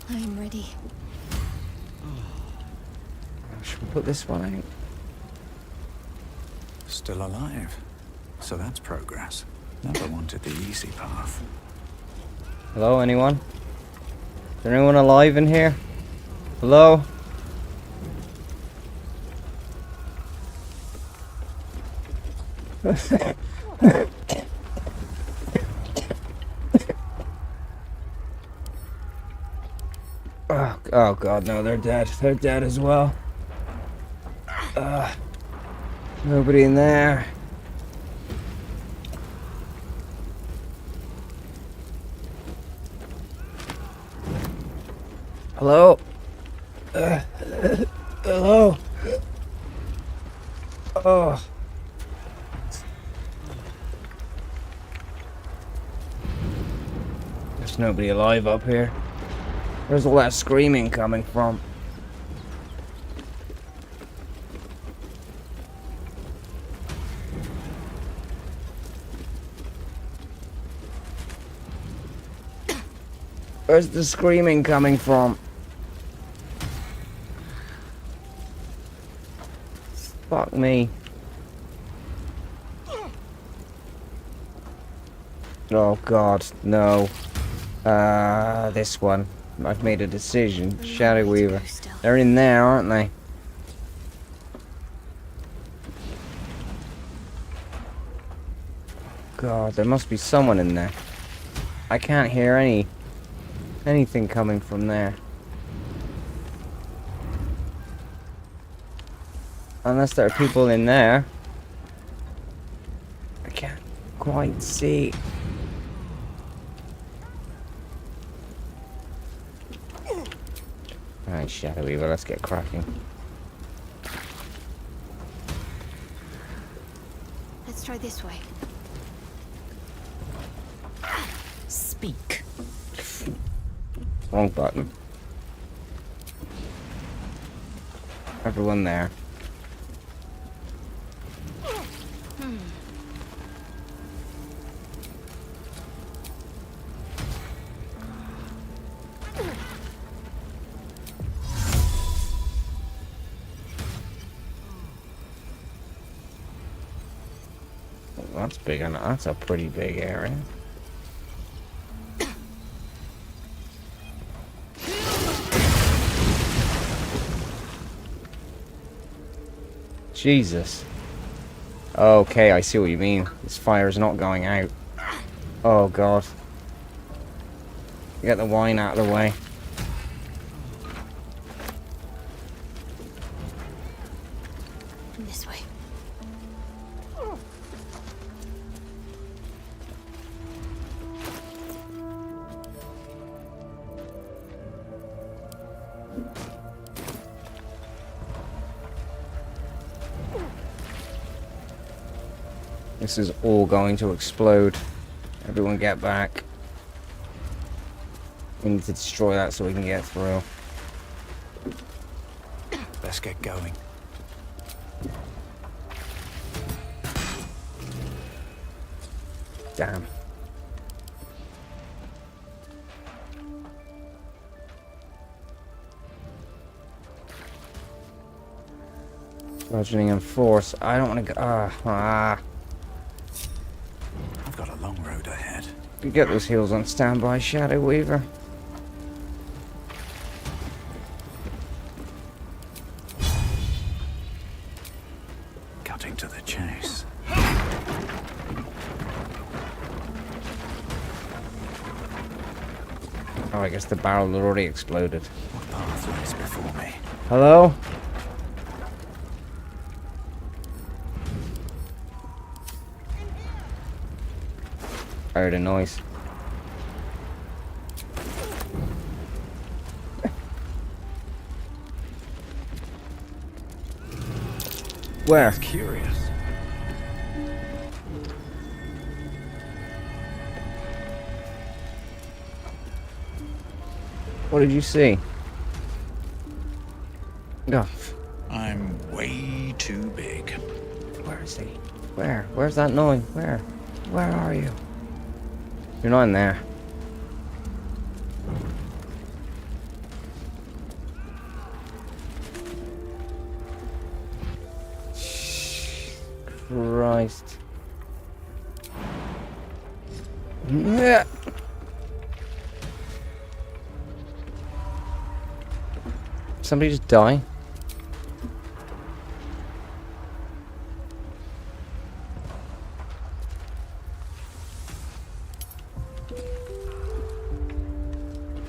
I'm ready. Should we put this one out? Still alive. So that's progress. Never wanted the easy path. Hello, anyone? Is there anyone alive in here? Hello? Oh god, no, they're dead. They're dead as well. Nobody in there. Hello? Hello? Oh. There's nobody alive up here. Where's all that screaming coming from? Where's the screaming coming from? Fuck me. Oh god, no. This one. I've made a decision. Shadow Weaver. They're in there, aren't they? God, there must be someone in there. I can't hear anything coming from there. Unless there are people in there. I can't quite see. Alright, Shadow Weaver, let's get cracking. Let's try this way. Speak. Wrong button. Everyone there. That's big enough. That's a pretty big area. Jesus. Okay, I see what you mean. This fire is not going out. Oh god. Get the wine out of the way. This way. This is all going to explode. Everyone get back. We need to destroy that so we can get through. Let's get going. Damn. Bludgeoning and force. I don't want to go. I've got a long road ahead. You get those heals on standby, Shadow Weaver. Cutting to the chase. Oh, I guess the barrel had already exploded. What path lies before me? Hello? I heard a noise. Where? Curious. What did you see? No. I'm way too big. Where is he? Where? Where's that noise? Where? Where are you? You're not in there. Christ. Yeah. Somebody just die?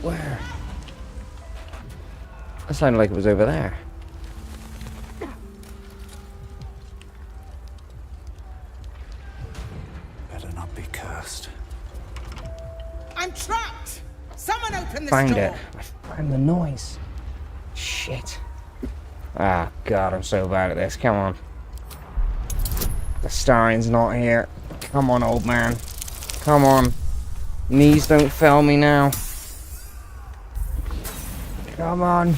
Where? That sounded like it was over there. Better not be cursed. I'm trapped! Someone open this Find door! it. I found the noise. Shit. Ah, God, I'm so bad at this. Come on. The Starian's not here. Come on, old man. Come on. Knees don't fail me now. Come on.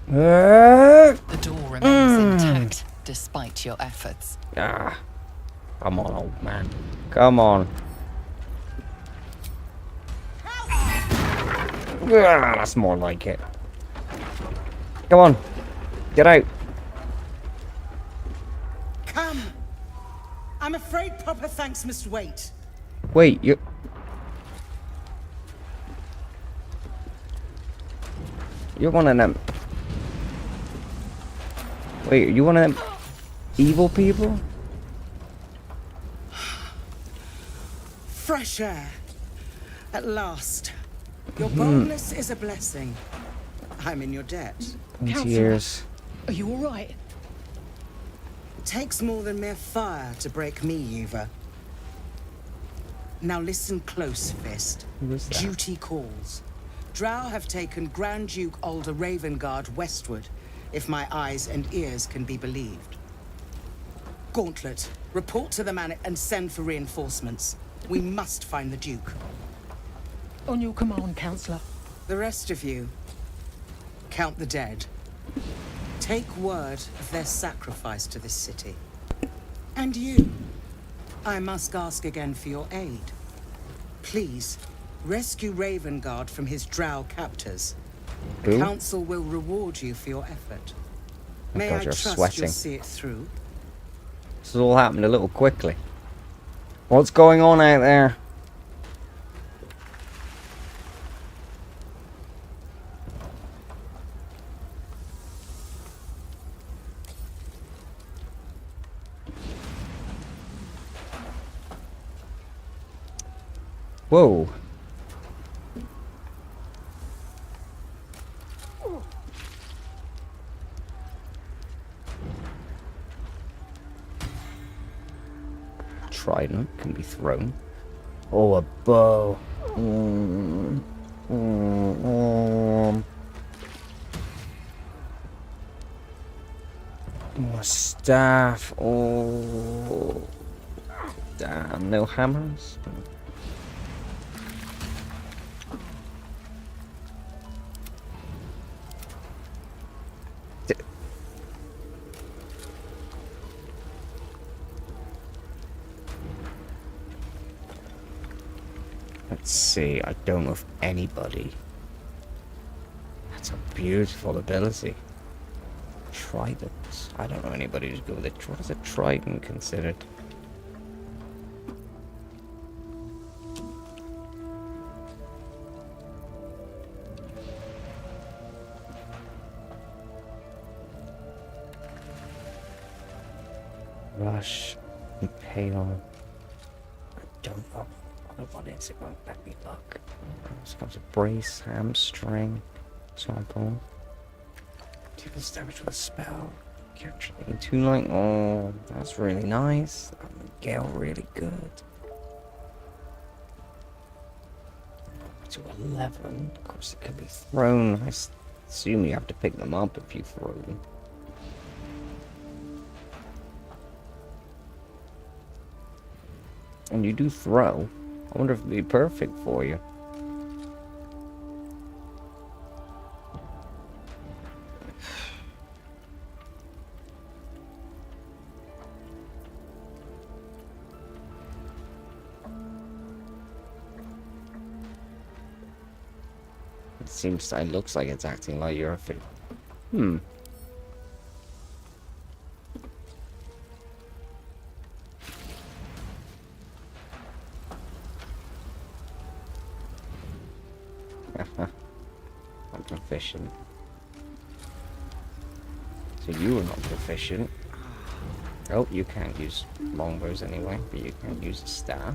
The door remains intact despite your efforts. Ah. Come on, old man. Come on. Ah, that's more like it. Come on. Get out. Come! I'm afraid proper thanks must wait. Wait, you... You're one of them... Wait, are you one of them evil people? Fresh air. At last. Your boldness is a blessing. I'm in your debt. 20 years. Are you all right? It takes more than mere fire to break me, Yuva. Now listen close, Fist. Who is that? Duty calls. Drow have taken Grand Duke Alder Ravengard westward, if my eyes and ears can be believed. Gauntlet, report to the man and send for reinforcements. We must find the Duke. On your command, Counselor. The rest of you, count the dead. Take word of their sacrifice to this city. And you, I must ask again for your aid. Please, rescue Ravengard from his drow captors. The Who? council will reward you for your effort. May God, I you're trust sweating. you'll see it through? This has all happened a little quickly. What's going on out there? Whoa. Trident can be thrown. Oh, a bow. More staff. Oh, damn! No hammers. Let's see, I don't know if anybody. That's a beautiful ability. Tridents. I don't know anybody who's good with it. What is a trident considered? Rush. Impale. I don't know. What is it? Won't let me look. It's got a brace, hamstring, sample. Deals damage with a spell. Capturing 2 light. Oh, that's really nice. Gale really good. To 11. Of course, it can be thrown. I assume you have to pick them up if you throw them. And you do throw. I wonder if it'd be perfect for you. It looks like it's acting like you're a fit. I'm proficient. So you are not proficient. Oh, you can't use longbows anyway, but you can use a staff.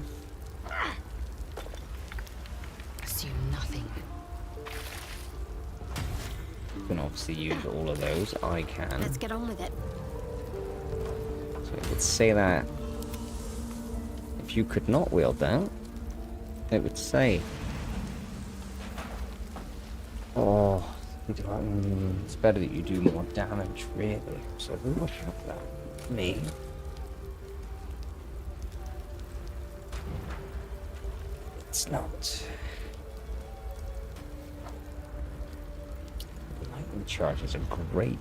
Assume nothing. You can obviously use all of those. I can. Let's get on with it. So it would say that if you could not wield that, it would say, oh, it's better that you do more damage, really. So who would have that? Me. It's not. Lightning charges are great.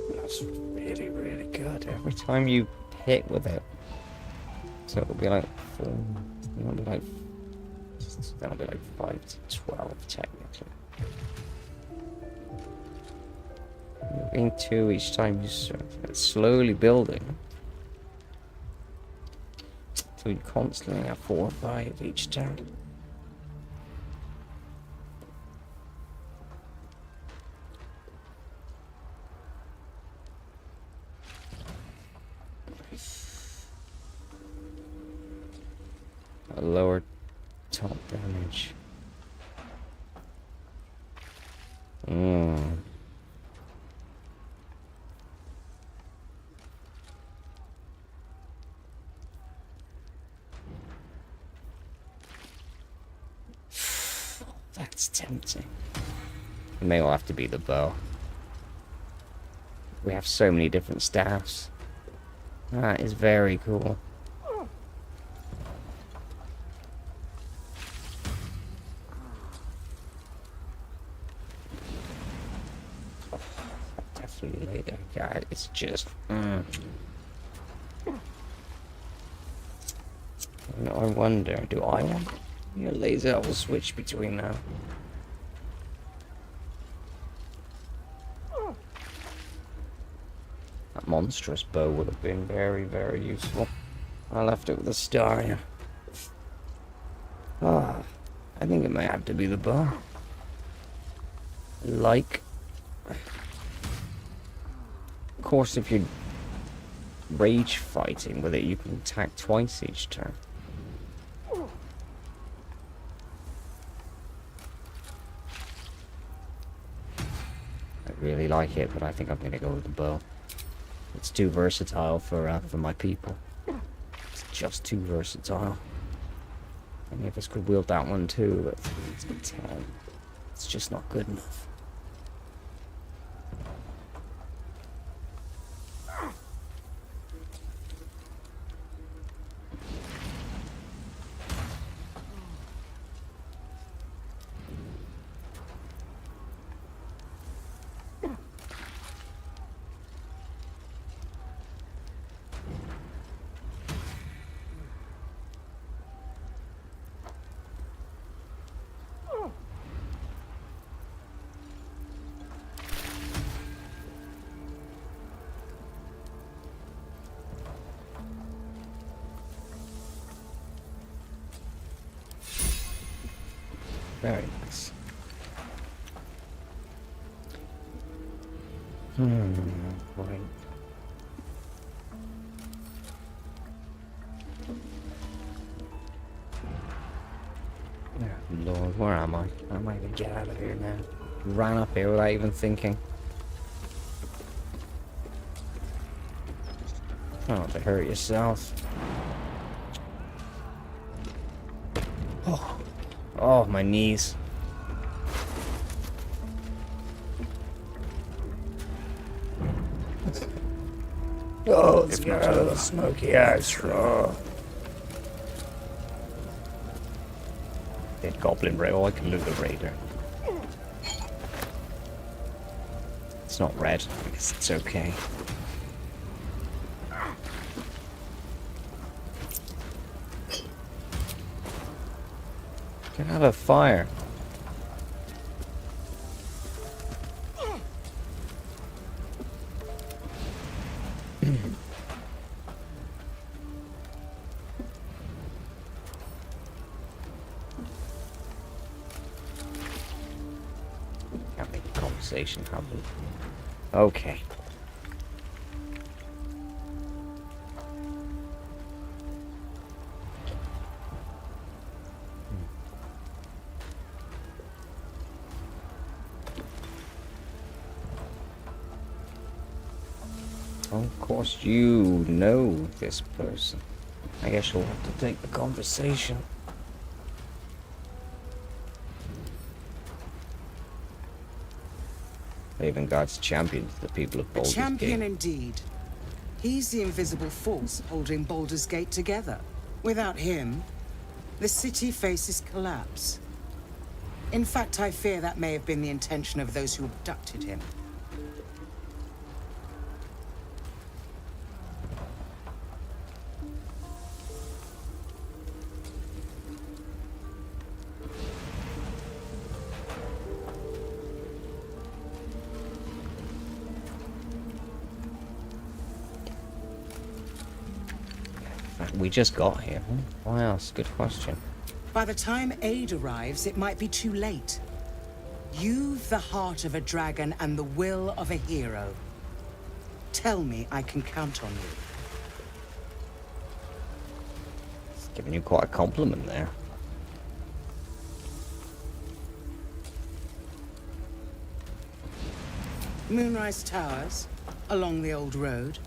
That's really, really good. Every time you hit with it, so it'll be like 4. It'll be like. That'll be like 5 to 12 technically. Moving 2 each time you serve. It's slowly building. So you constantly have 4 or 5 each turn. A lower top damage. That's tempting. It may all have to be the bow. We have so many different staffs. That is very cool. Definitely later, God. It's just. I wonder, do I want your laser? I will switch between now. That monstrous bow would have been very, very useful. I left it with a star here. Ah, I think it may have to be the bow. Like. Of course, if you're rage fighting with it, you can attack twice each turn. I really like it, but I think I'm going to go with the bow. It's too versatile for my people. It's just too versatile. Any of us could wield that one too, but it's 10. It's just not good enough. Very nice. Right. Oh, Lord, where am I? I might even get out of here now. Ran up here without even thinking. Try not to hurt yourself. Oh, my knees. Oh, let's get out of the smoky house. Oh. Dead goblin ray. Oh, I can loot the raider. It's not red. I guess it's okay. Get out of fire. Can't make a conversation happen. Okay. Of course you know this person. I guess you'll have to take the conversation. Raven Guard's champion to the people of Baldur's Gate. A champion indeed. He's the invisible force holding Baldur's Gate together. Without him, the city faces collapse. In fact, I fear that may have been the intention of those who abducted him. We just got here. Why else? Good question. By the time aid arrives, it might be too late. You've the heart of a dragon and the will of a hero. Tell me I can count on you. It's giving you quite a compliment there. Moonrise Towers, along the old road.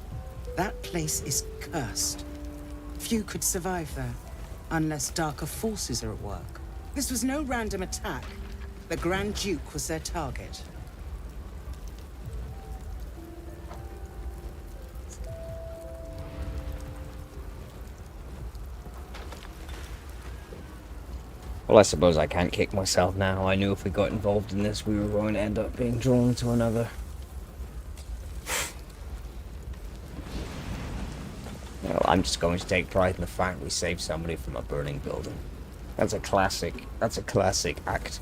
That place is cursed. Few could survive there, unless darker forces are at work. This was no random attack. The Grand Duke was their target. Well, I suppose I can't kick myself now. I knew if we got involved in this, we were going to end up being drawn to another. Well, I'm just going to take pride in the fact we saved somebody from a burning building. That's a classic act.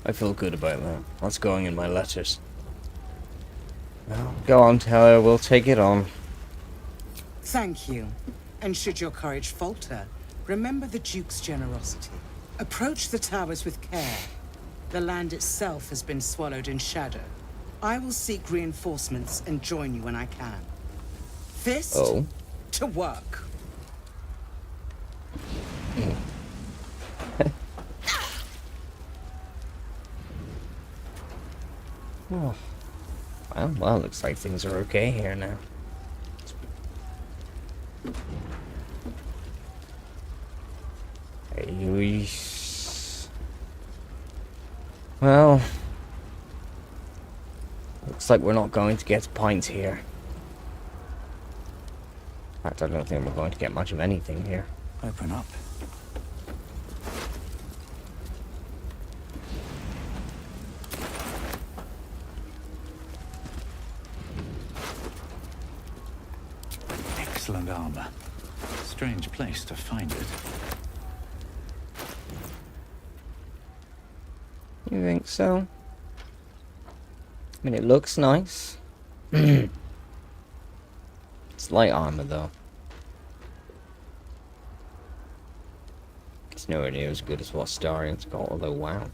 I feel good about that. That's going in my letters. Well, go on, Taylor. We'll take it on. Thank you. And should your courage falter, remember the Duke's generosity. Approach the towers with care. The land itself has been swallowed in shadow. I will seek reinforcements and join you when I can. Fist to work. Oh. Well, looks like things are okay here now. Well, looks like we're not going to get a pint here. In fact, I don't think we're going to get much of anything here. Open up. Excellent armor. Strange place to find it. You think so? I mean, it looks nice. It's light armor, though. It's nowhere near as good as what Starian's got, although, wow. It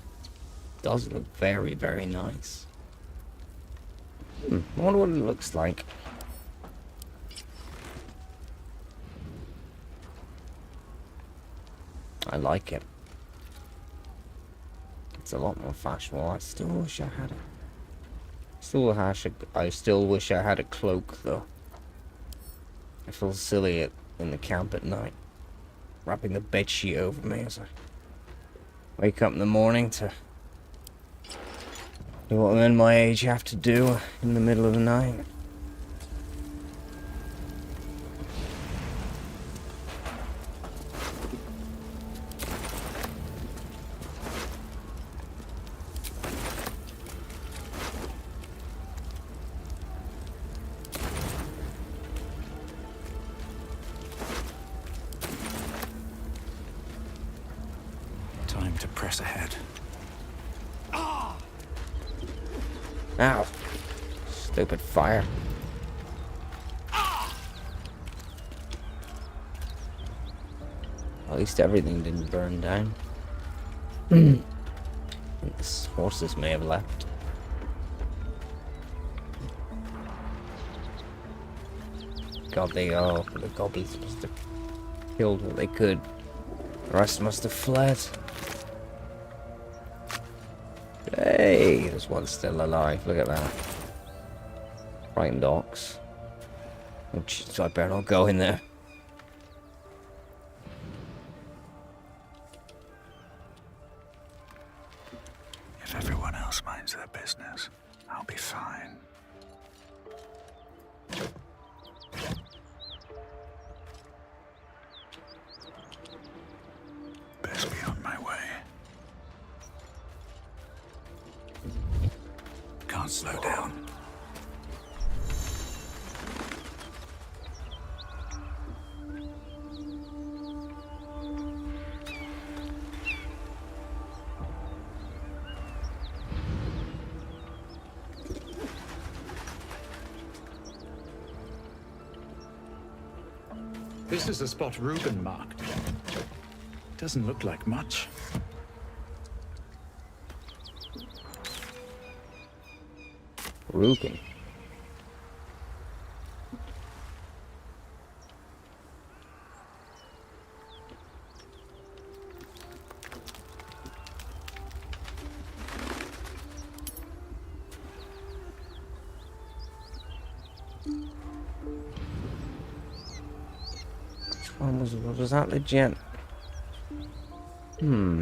does look very, very nice. I wonder what it looks like. I like it. It's a lot more fashionable. I still wish I had it. I still wish I had a cloak, though. I feel silly in the camp at night, wrapping the bedsheet over me as I wake up in the morning to do what men my age have to do in the middle of the night. Time to press ahead. Ow. Stupid fire. At least everything didn't burn down. The horses may have left. God, the goblins must have killed what they could. The rest must have fled. Hey, there's one still alive. Look at that. Frightened ox. Oh, jeez, I better not go in there. If everyone else minds their business, I'll be fine. Best be on my way. Can't slow down. This is the spot Reuben marked. Doesn't look like much. Reuben. Was that legit?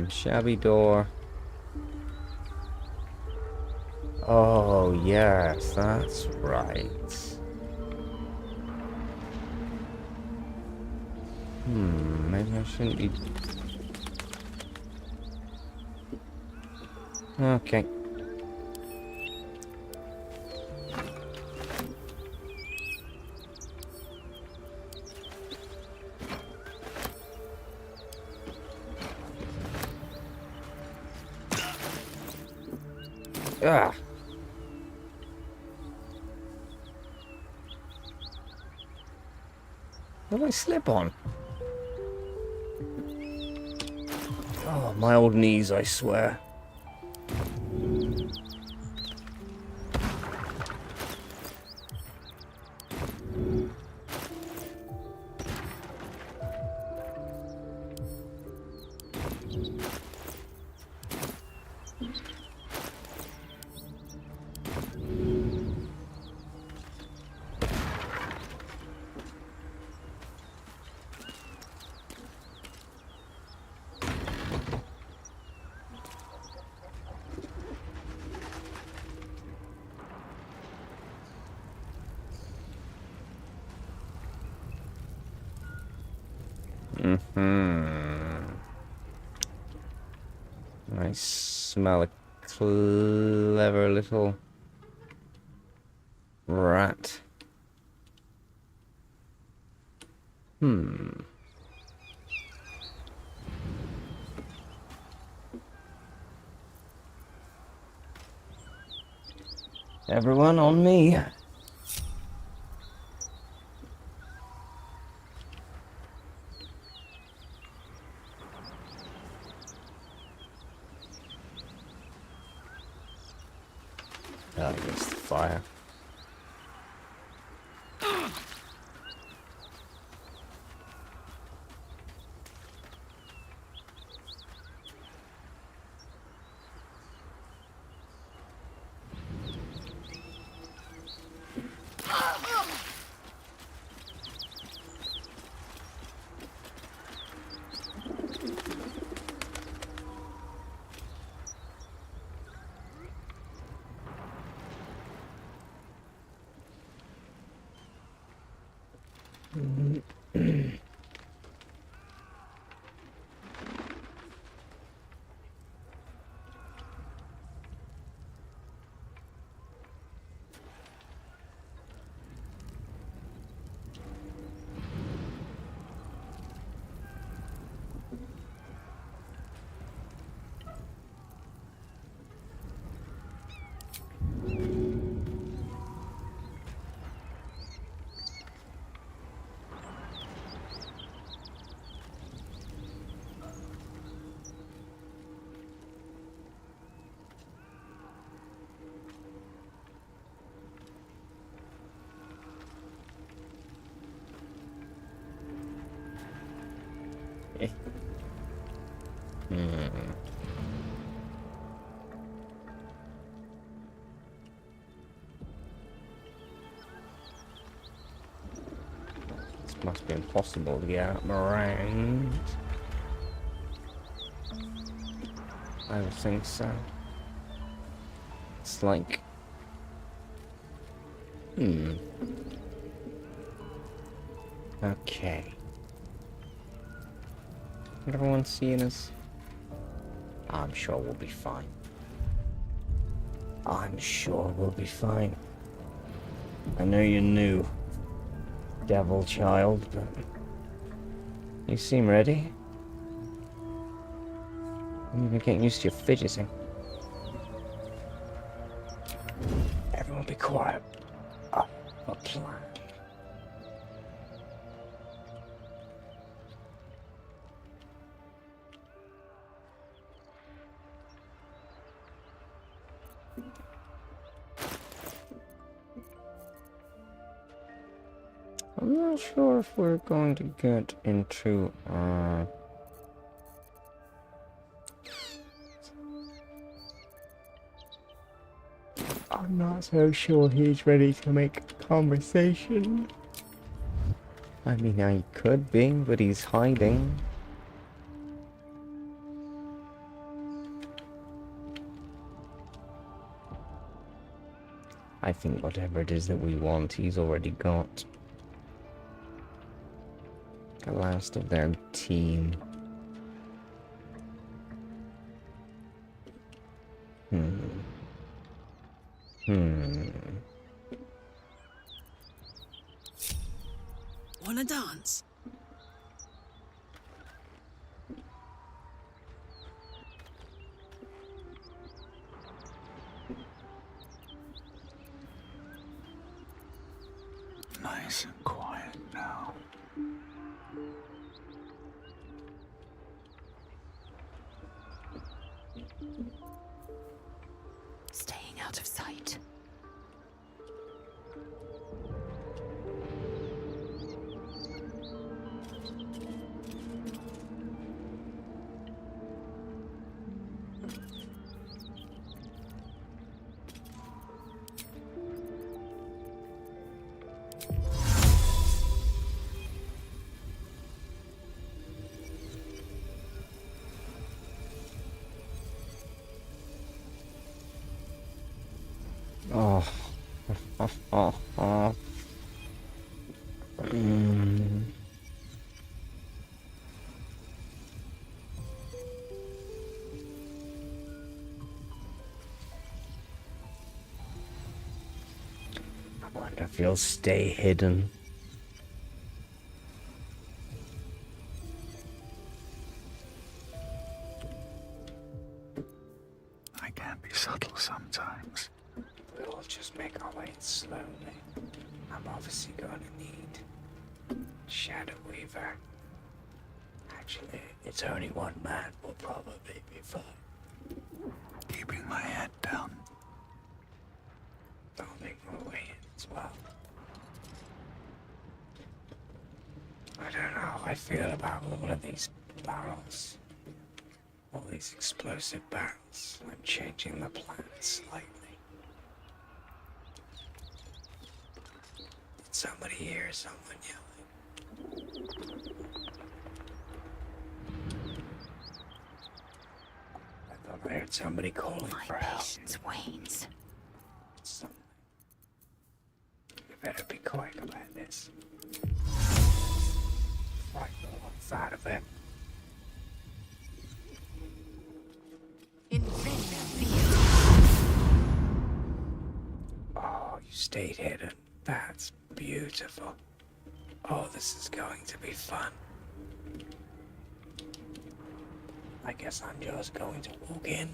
Shabby door. Oh, yes, that's right. Maybe I shouldn't be... Okay. Ah. What did I slip on? Oh, my old knees, I swear. I smell a clever little rat. Everyone on me. Oh, against the fire. This must be impossible to get out around. I would think so. It's like... Okay. Everyone seeing us? I'm sure we'll be fine. I'm sure we'll be fine. I know you're new, devil child, but you seem ready. You're getting used to your fidgeting. Everyone be quiet. A plan. I'm not sure if we're going to get into I'm not so sure he's ready to make conversation. I mean, I could be, but he's hiding. I think whatever it is that we want, he's already got. The last of their team. Wanna dance? Nice and quiet now. Staying out of sight. I wonder if you'll stay hidden. I can be subtle sometimes. We'll just make our way slowly. I'm obviously going to need Shadow Weaver. Actually, it's only one man. Will probably be fine. Keeping my head down. I'll make my way in as well. I don't know how I feel about all of these barrels. All these explosive barrels. I'm changing the plan slightly. Did somebody hear someone yelling? I thought I heard somebody calling for help. My patience wanes. You better be quick about this. Right on one side of it. Oh, you stayed hidden. That's beautiful. Oh, this is going to be fun. I guess I'm just going to walk in.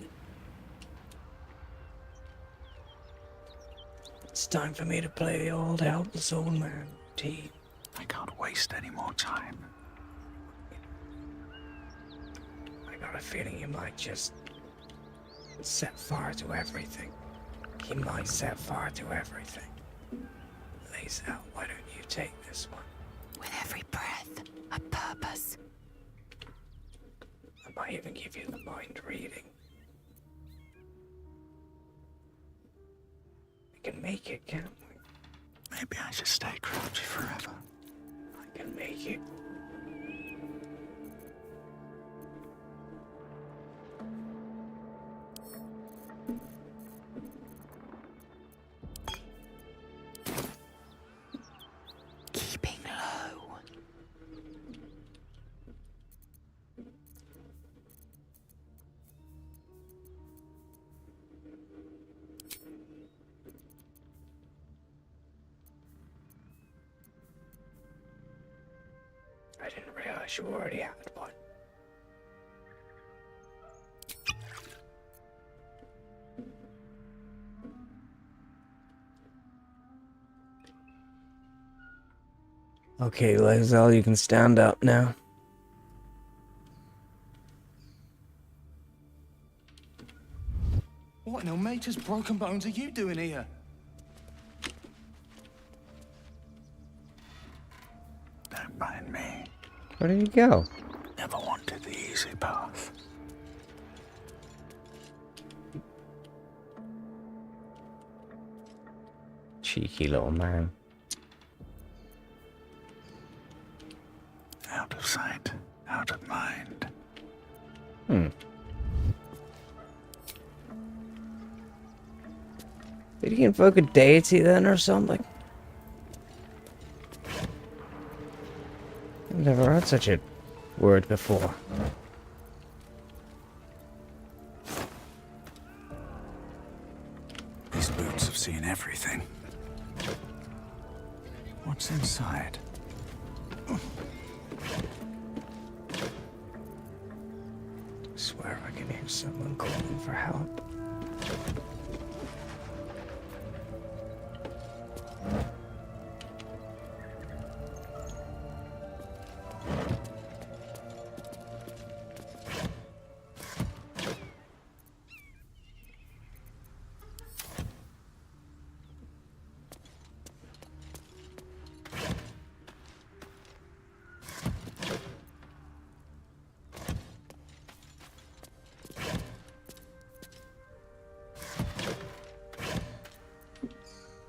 It's time for me to play the old helpless old man routine. I can't waste any more time. I got a feeling you might just set fire to everything. He might set fire to everything. Lisa, why don't you take this one? With every breath, a purpose. I might even give you the mind reading. We can make it, can't we? Maybe I should stay crouched forever. I can make it. Keeping low. I didn't realize you already had one. Okay, Lae'zel, you can stand up now. What in Almata's broken bones are you doing here? Don't mind me. Where did you go? Never wanted the easy path. Cheeky little man. Out of sight, out of mind. Did he invoke a deity then or something? I've never heard such a word before. These boots have seen everything. What's inside? I swear I can hear someone calling for help.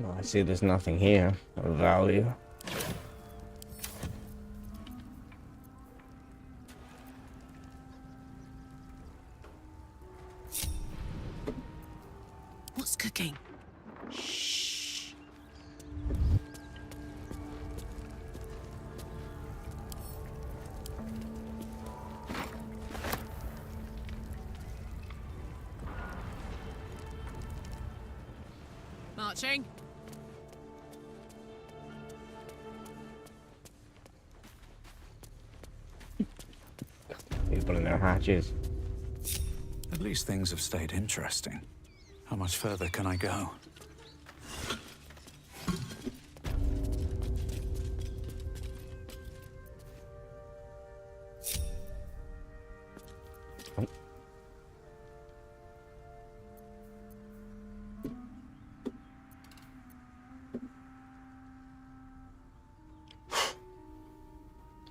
Well, I see there's nothing here of value. What's cooking? Marching. opening their hatches. At least things have stayed interesting. How much further can I go?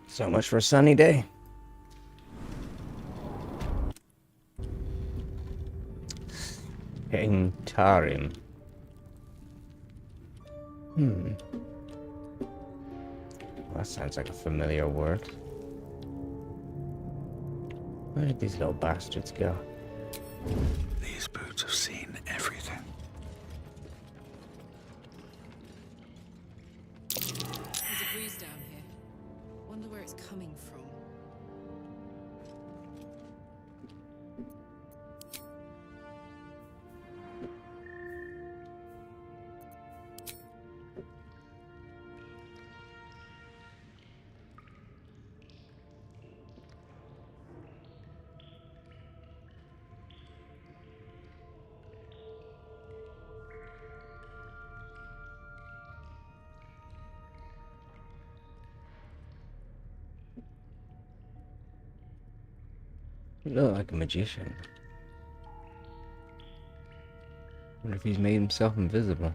So much for a sunny day. Tarim. That sounds like a familiar word. Where did these little bastards go? These boots have seen everything. There's a breeze down here. Wonder where it's coming from. You look like a magician. Wonder if he's made himself invisible.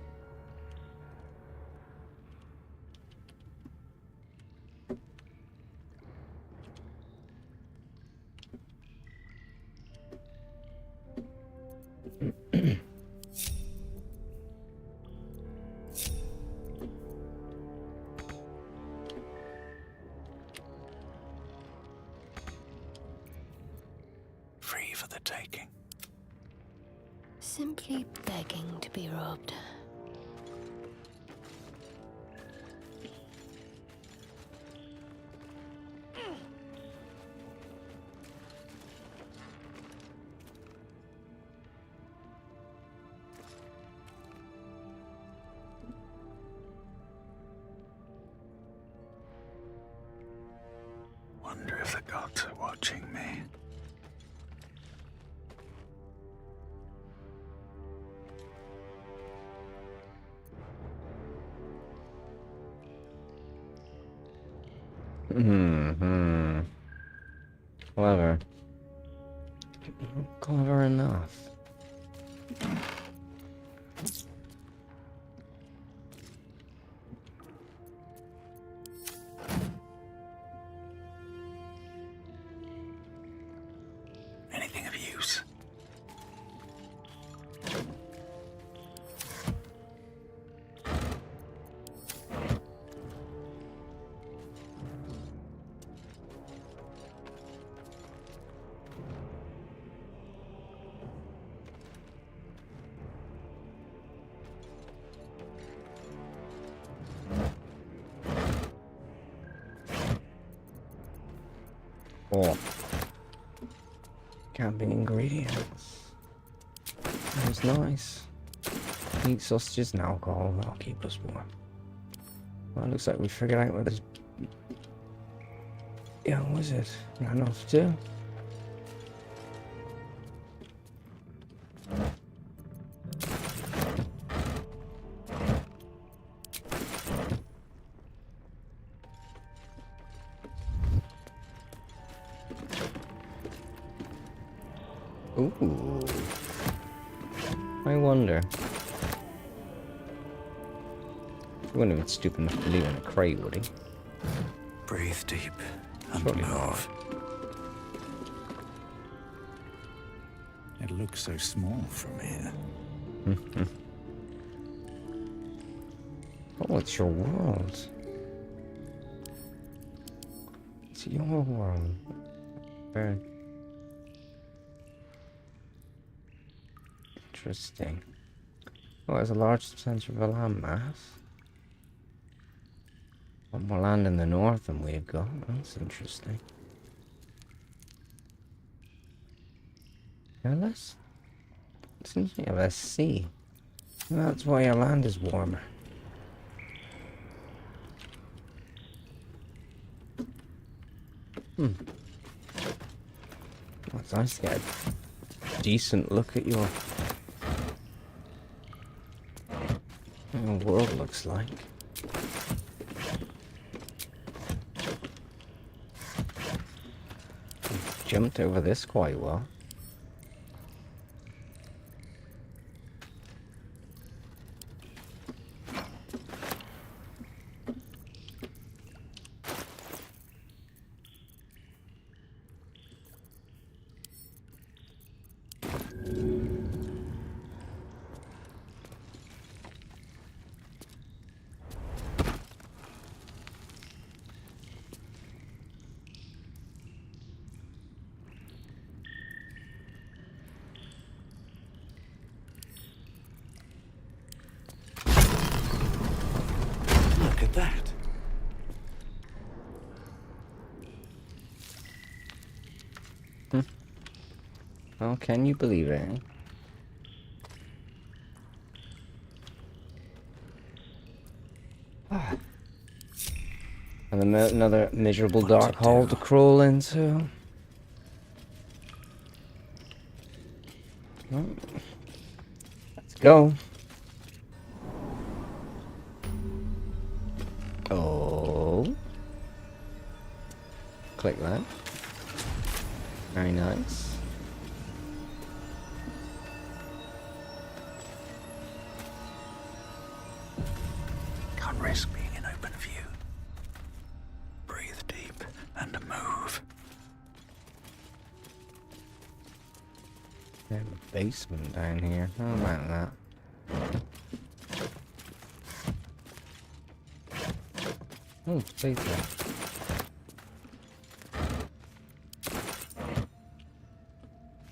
Free for the taking. Simply begging to be robbed. Wonder if the gods are watching me. Clever. Clever enough. Anything of use? Oh. Camping ingredients. That's nice. Meat, sausages, and alcohol. That'll keep us warm. Well, it looks like we figured out where this young wizard ran off to. Ooh. I wonder. He wouldn't have been stupid enough to leave in a crate, would he? Breathe deep and Surely move. It looks so small from here. Oh, it's your world. It's your world. Very interesting. Oh, there's a large percentage of a land mass. Lot more land in the north than we've got. That's interesting. Yeah, let's see. That's why our land is warmer. Well, it's nice to get a decent look at what your world looks like. Jumped over this quite well. Look at that. Oh, can you believe it? Ah. And another miserable dark hole to crawl into. Well, let's go. Oh. Click that. Very nice. Can't risk being in open view. Breathe deep and move. There's a basement down here. How about that? Oh, pizza.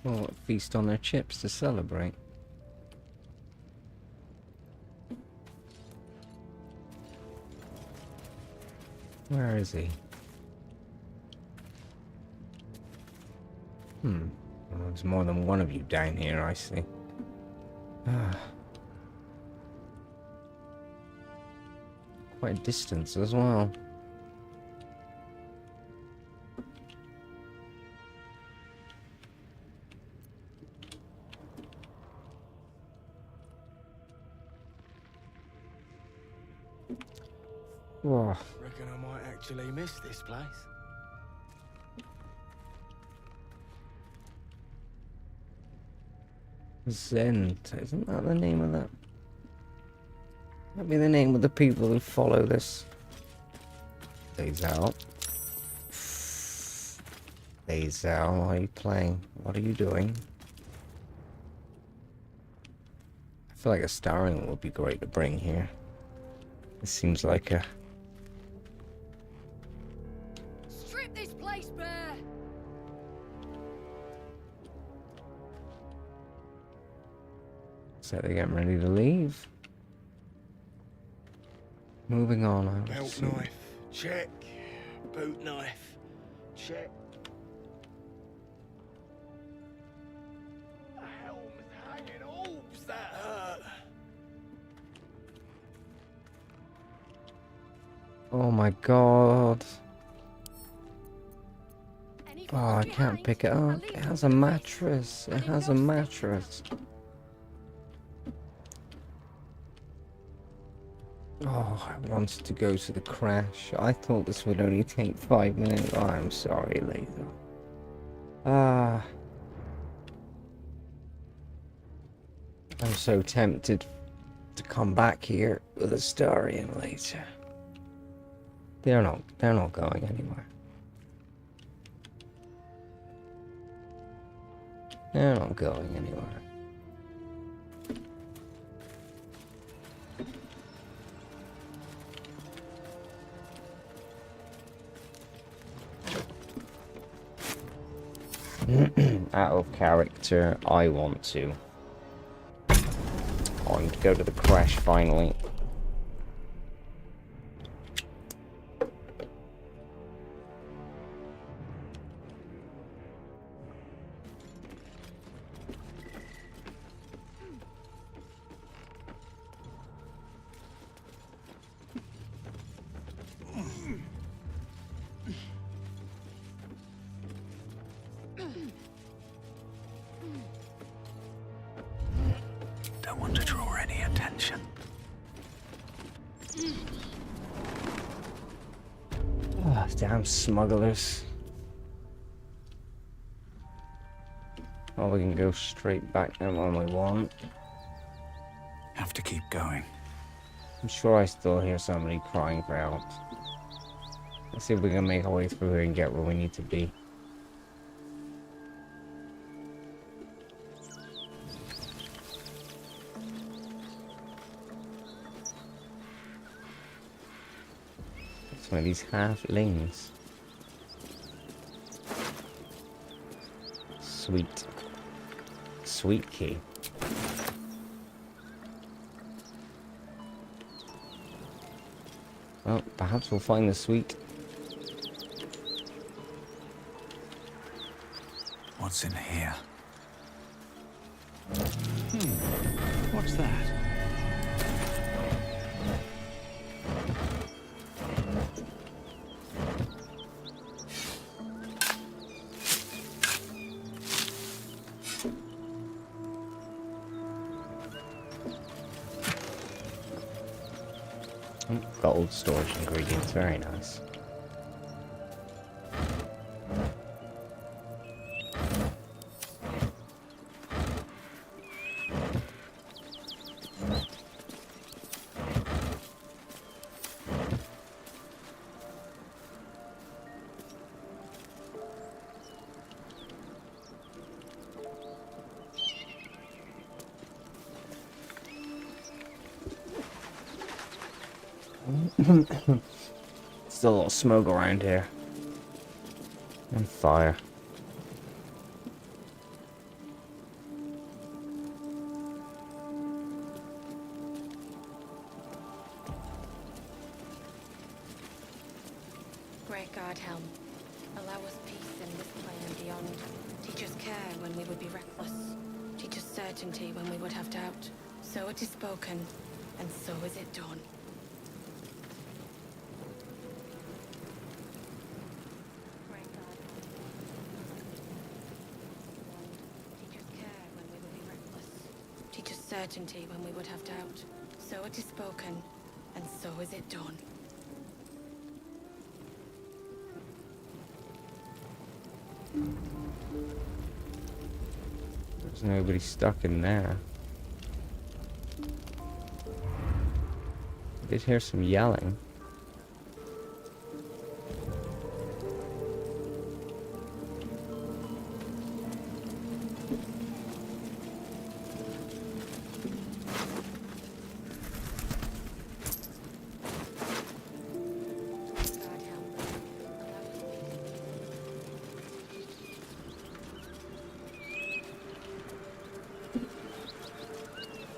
Oh, feast on their chips to celebrate. Where is he? Well, there's more than one of you down here, I see. Quite a distance as well. Whoa. Reckon I might actually miss this place. Zent, isn't that the name of that? That'd be the name of the people who follow this. Lazel. Lazel, what are you playing? What are you doing? I feel like a starring would be great to bring here. It seems like a... Strip this place bare! So they're getting ready to leave. Moving on, I would Belt assume. knife, check. Boot knife, check. The helm's hanging orbs, that hurt. Oh my god. Oh, I can't pick it up. It has a mattress. It has a mattress. Oh, I wanted to go to the Creche. I thought this would only take 5 minutes. Oh, I'm sorry, Laser. I'm so tempted to come back here with a Starian later. They're not going anywhere. They're not going anywhere. Out of character, I want to. I want to go to the Creche finally. Ah, damn smugglers. Oh, we can go straight back there when we want. Have to keep going. I'm sure I still hear somebody crying for help. Let's see if we can make our way through here and get where we need to be. It's one of these halflings. Sweet. Sweet key. Well, perhaps we'll find the sweet. What's in here? What's that? Gold storage ingredients, very nice. Still a little smoke around here. And fire. Great God, Helm. Allow us peace in this plane and beyond. Teach us care when we would be reckless. Teach us certainty when we would have doubt. So it is spoken, and so is it done. Teach us certainty when we would have doubt. So it is spoken, and so is it done. There's nobody stuck in there. I did hear some yelling.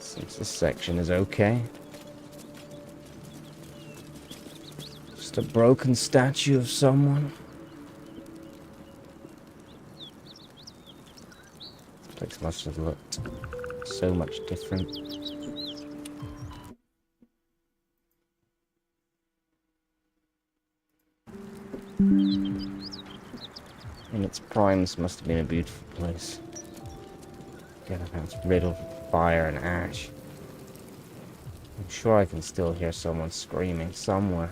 Seems this section is okay. Just a broken statue of someone. This place must have looked so much different. In its prime, this must have been a beautiful place. Again, it's riddled with fire and ash. I'm sure I can still hear someone screaming somewhere.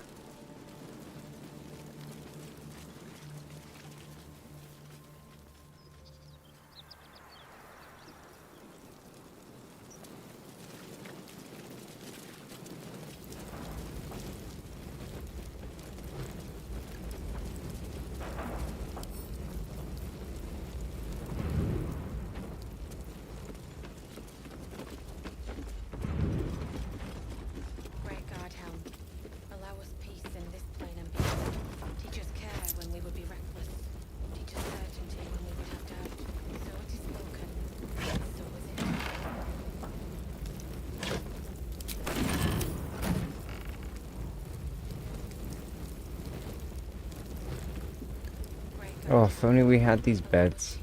Oh, if only we had these beds.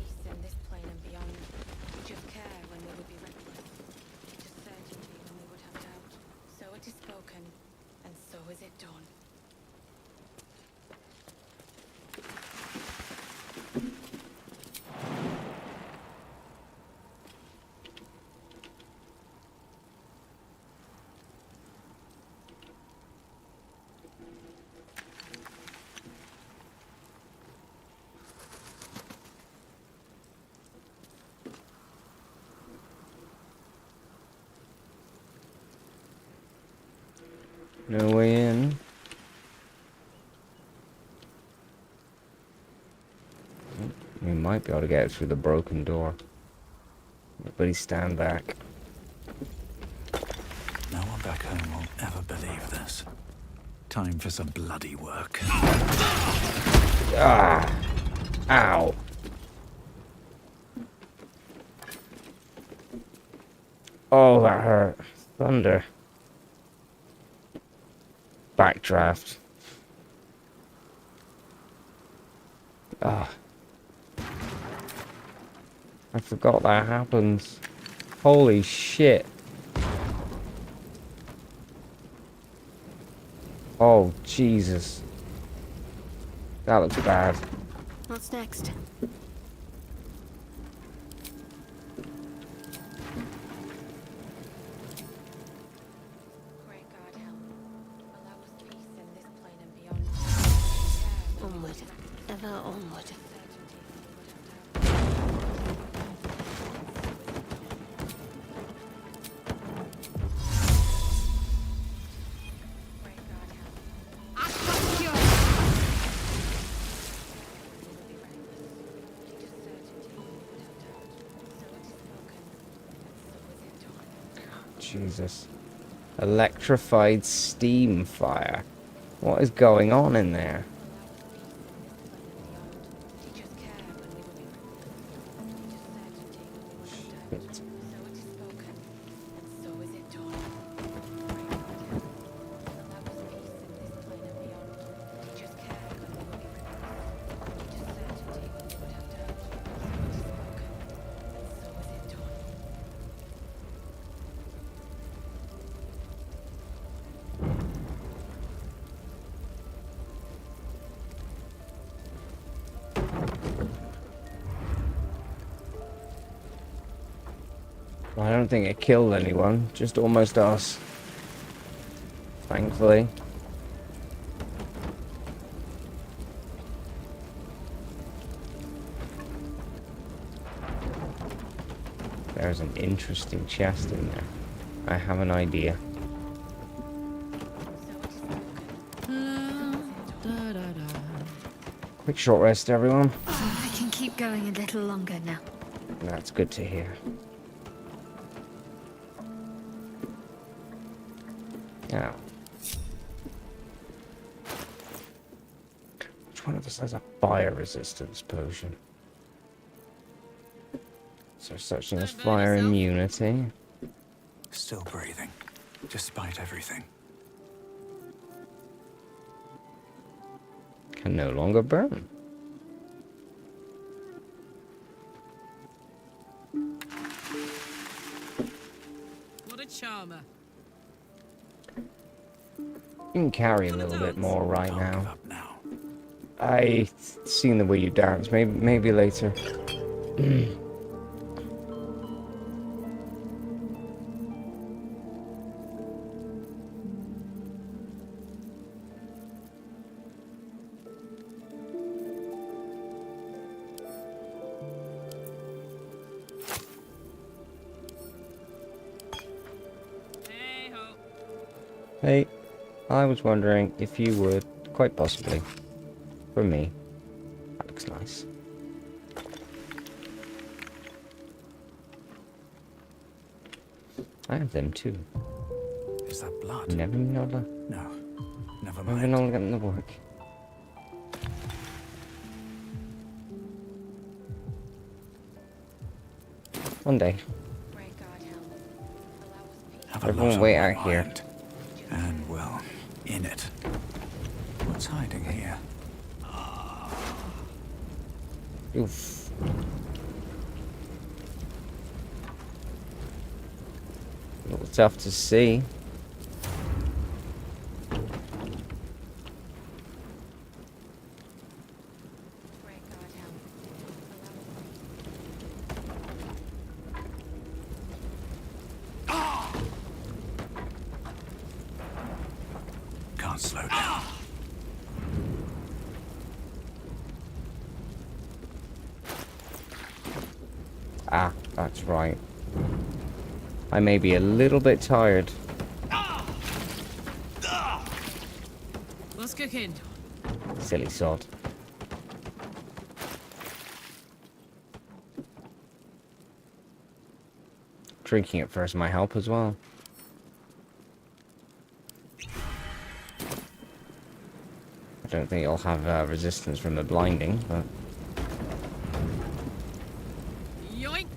No way in. We might be able to get it through the broken door. Everybody stand back. No one back home will ever believe this. Time for some bloody work. Ah! Ow! Oh, that hurt. Thunder. Backdraft. Ah. I forgot that happens. Holy shit. Oh, Jesus. That looks bad. What's next? Onward. Ever onward. Jesus. Electrified steam fire. What is going on in there? Shit. Well, I don't think it killed anyone, just almost us. Thankfully. There's an interesting chest in there. I have an idea. Quick short rest, everyone. I can keep going a little longer now. That's good to hear. Now, which one of us has a fire resistance potion? So such as fire immunity. Still breathing, despite everything. Can no longer burn. What a charmer. You can carry a little bit more right now. I've seen the way you dance. Maybe later. Hey, I was wondering if you would, quite possibly, for me. That looks nice. I have them too. Is that blood? Never know. No, never Never mind. know getting the work. One day. Have a Everyone lot wait on out my here. mind. And, well, in it. What's hiding here? Oof. A little tough to see. Can't slow down. Ah, that's right. I may be a little bit tired. What's cooking? Silly sod. Drinking it first might help as well. I don't think it'll have resistance from the blinding, but... Yoink!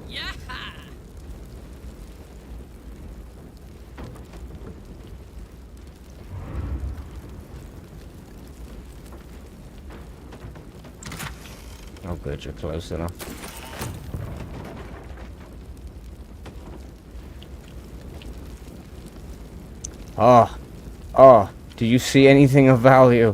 Yeah! Oh good, you're close enough. Oh, oh, do you see anything of value?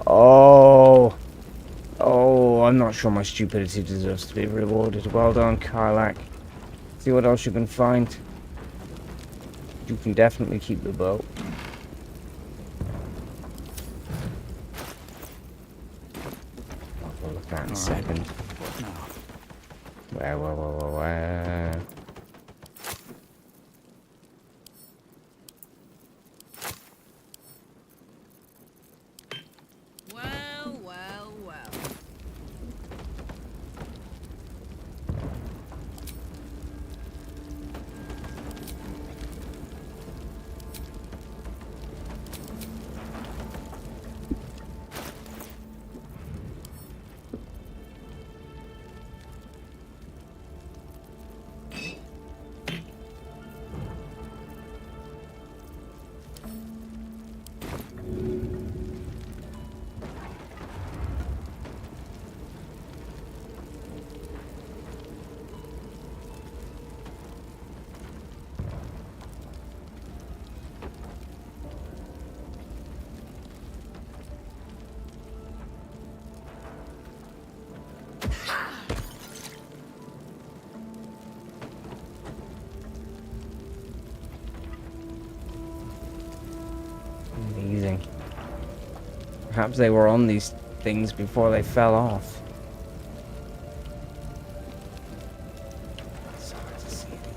Oh, oh, I'm not sure my stupidity deserves to be rewarded. Well done, Karlak. See what else you can find. You can definitely keep the boat. I'll look at that in a second. Where? Well. Amazing. Perhaps they were on these things before they fell off. It's hard to see anything.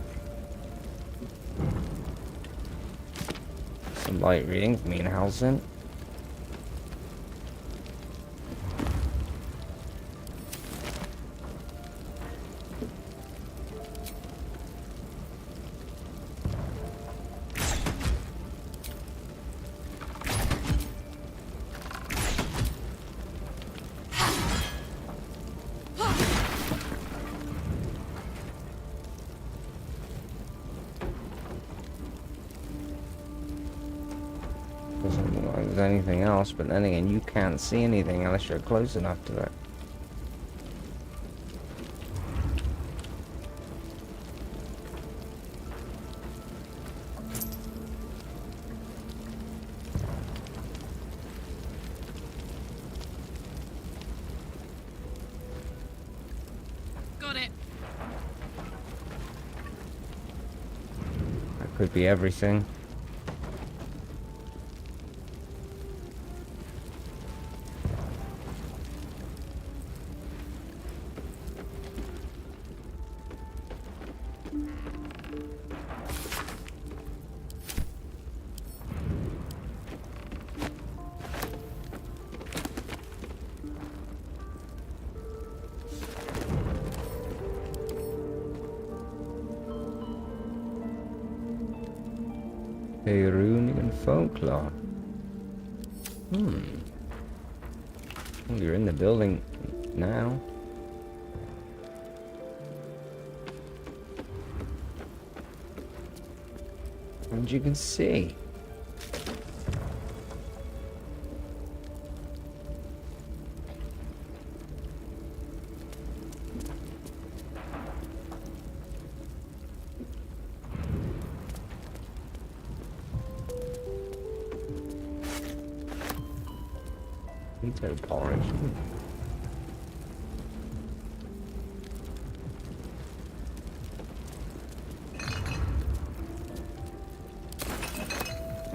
Some light reading from Ian Halsin. Doesn't look like there's anything else, but then again, you can't see anything unless you're close enough to it. Got it. That could be everything. Perunian folklore. Well, you're in the building now. And you can see. Potato porridge.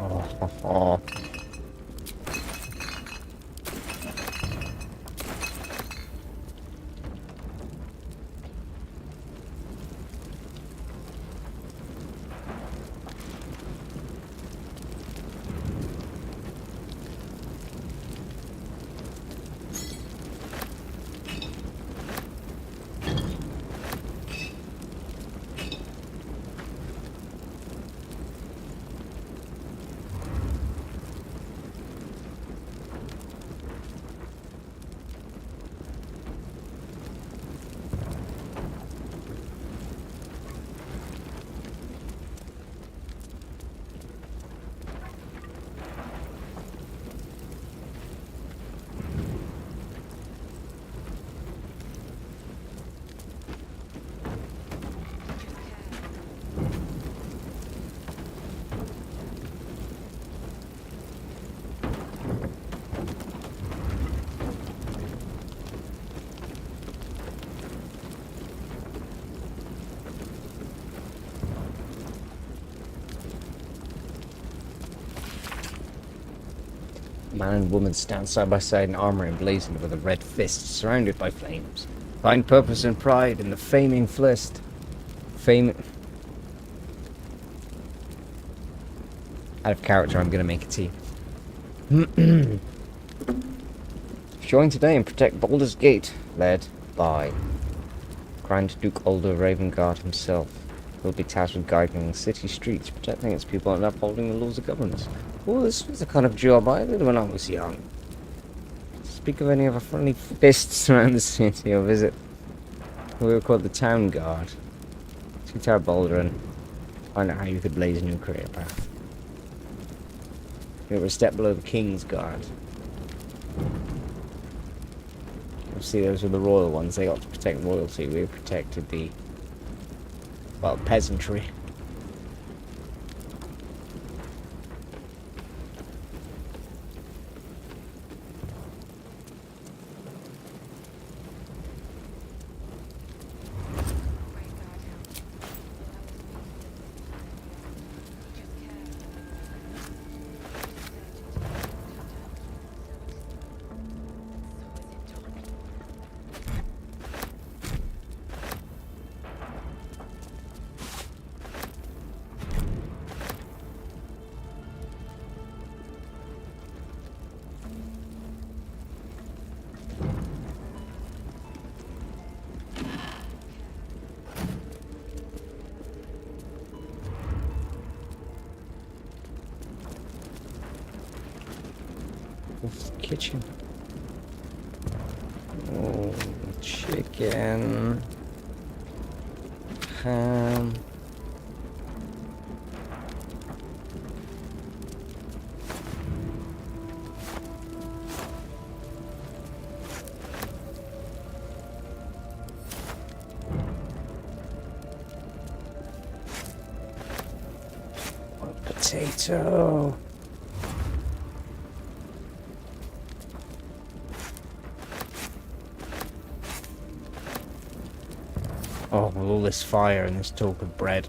Oh. Man and woman stand side by side in armor emblazoned with a red fist, surrounded by flames. Find purpose and pride in the flaming fist. Out of character, I'm gonna make a tea. Join today and protect Baldur's Gate, led by Grand Duke Ulder Ravengard himself. He'll be tasked with guiding the city streets, protecting its people and upholding the laws of governance. Oh, this was the kind of job I did when I was young. Speak of any other friendly fists around the city or visit. We were called the Town Guard. Seek out Baldur and find out how you could blaze a new career path. We were a step below the King's Guard. Obviously those were the royal ones. They got to protect royalty. We protected the, well, peasantry. Kitchen. Oh, chicken. Ham. Potato. Oh, with all this fire and this talk of bread.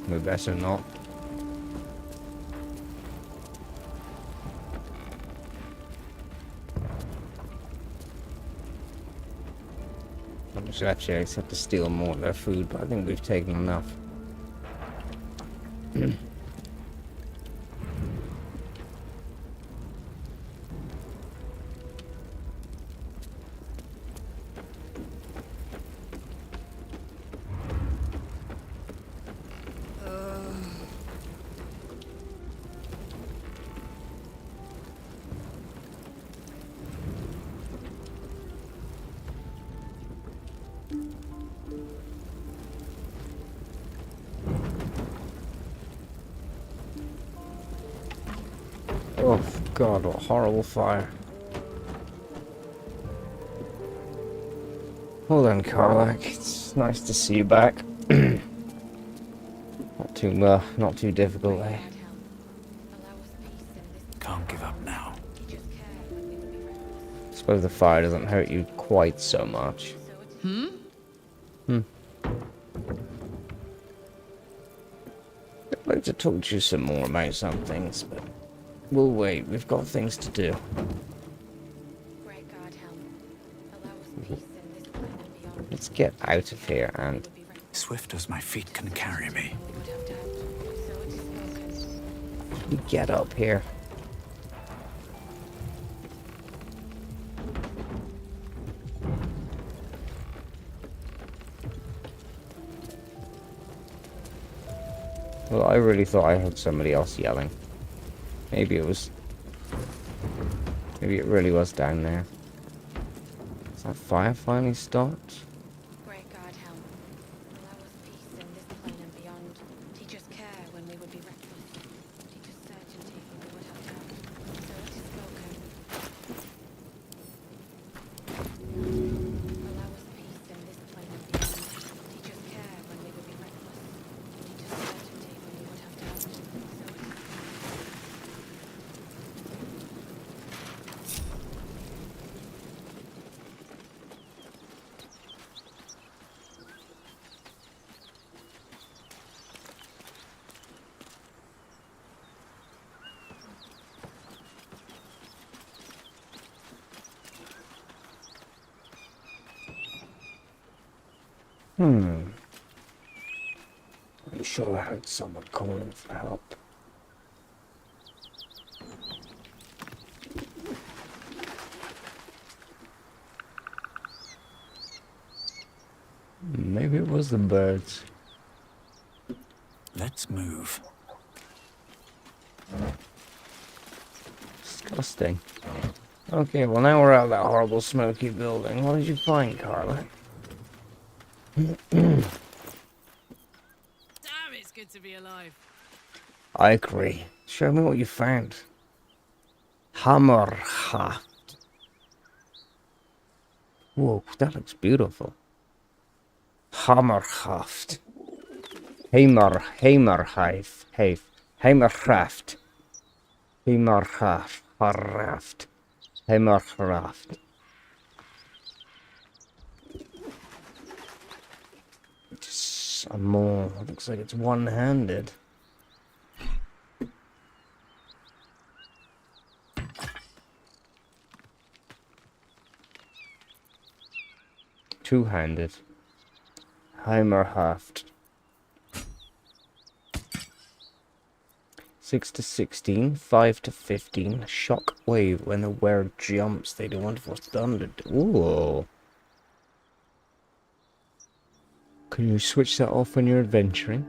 We better not. Actually, I just have to steal more of their food, but I think we've taken enough. Oh God, what horrible fire. Hold on, Karlak. It's nice to see you back. Not too difficult, eh? Can't give up now. I suppose the fire doesn't hurt you quite so much. Hmm? I'd like to talk to you some more about some things, but we'll wait. We've got things to do. Let's get out of here and... Swift as my feet can carry me. We get up here. Well, I really thought I heard somebody else yelling. Maybe it really was down there. Is that fire finally stopped? Great God, help. Allow us peace in this plane and beyond. Teach us care when we would be reckless. Teach us certainty when we would have doubt. So it is spoken. Allow us peace in this plane and beyond. Teach us care when we would be reckless. Teach us certainty when we would have doubt. So it is I'm sure I heard someone calling for help. Maybe it was the birds. Let's move. Disgusting. Okay, well now we're out of that horrible smoky building. What did you find, Carla? Damn, it's good to be alive. I agree. Show me what you found. Hammerhaft. Whoa, that looks beautiful. Hammerhaft. Hammerhaft. Hammerhaft. Hammerhaft. Hammerhaft. Some more. Looks like it's one-handed. Two-handed. Heimerhaft. 6 to 16, 5 to 15. Shock wave when the wearer jumps. They do wonderful thunder. Ooh. Can you switch that off when you're adventuring?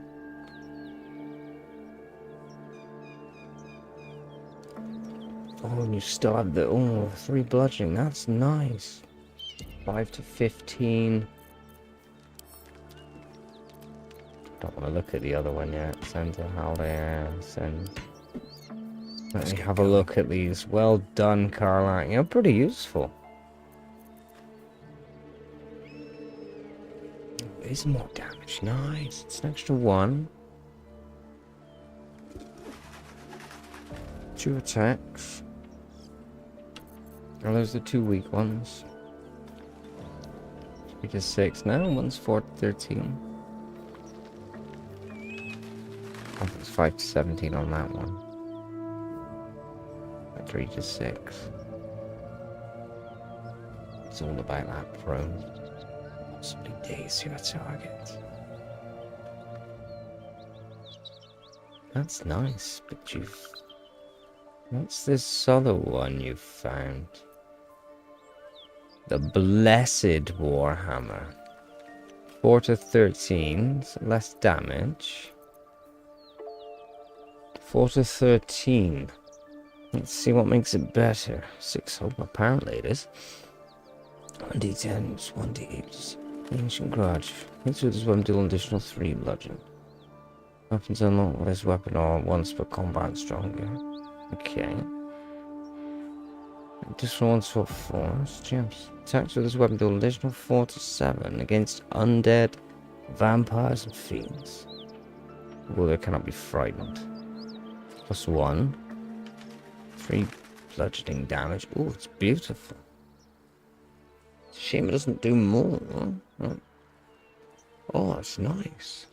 Oh, and you still have the 3 bludgeoning. That's nice. 5 to 15. Don't want to look at the other one yet. Send to Haldir. Send. Let me have a look at these. Well done, Carla. You're pretty useful. There's more damage. Nice. It's an extra 1. 2 attacks. Are those the 2 weak ones? 3 to 6. No, one's 4 to 13. I think it's 5 to 17 on that one. 3 to 6. It's all about that prone. Possibly daze your target. That's nice, but you've... What's this other one you found? The Blessed Warhammer. 4 to 13, so less damage. 4 to 13. Let's see what makes it better. 6 hope, apparently it is. 1d10s, 1d8s. Ancient Grudge. Hits with this weapon, deal an additional 3 bludgeon. Weapons unlock with this weapon or once per combat stronger. Okay. Additional 1 to 4. Gems. Attacks with this weapon do an additional 4 to 7 against undead, vampires, and fiends. Well, they cannot be frightened. +1. 3 bludgeoning damage. Oh, it's beautiful. Shame it doesn't do more. Huh? Oh, that's nice.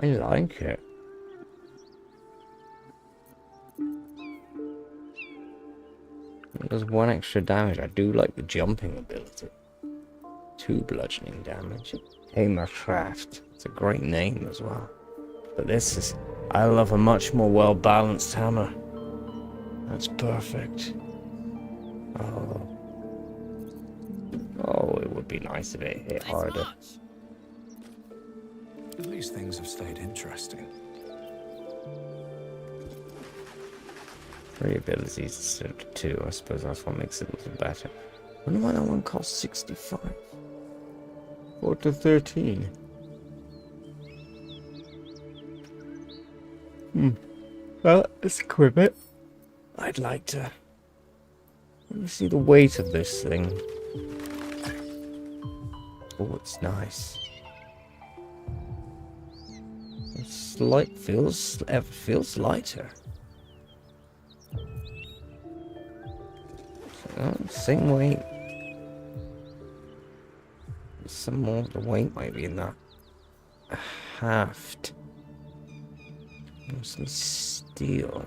I like it. It does 1 extra damage. I do like the jumping ability. 2 bludgeoning damage. Hammercraft. It's a great name as well. But this is... I love a much more well-balanced hammer. That's perfect. Oh. Oh, it would be nice if it hit harder. At least things have stayed interesting. 3 abilities instead of 2. I suppose that's what makes it a little better. I wonder why that one costs 65. 4 to 13. Well, let's equip it. I'd like to... Let me see the weight of this thing. Oh, it's nice. It's light, feels lighter. Same weight. Some more of the weight might be in that haft. Some steel.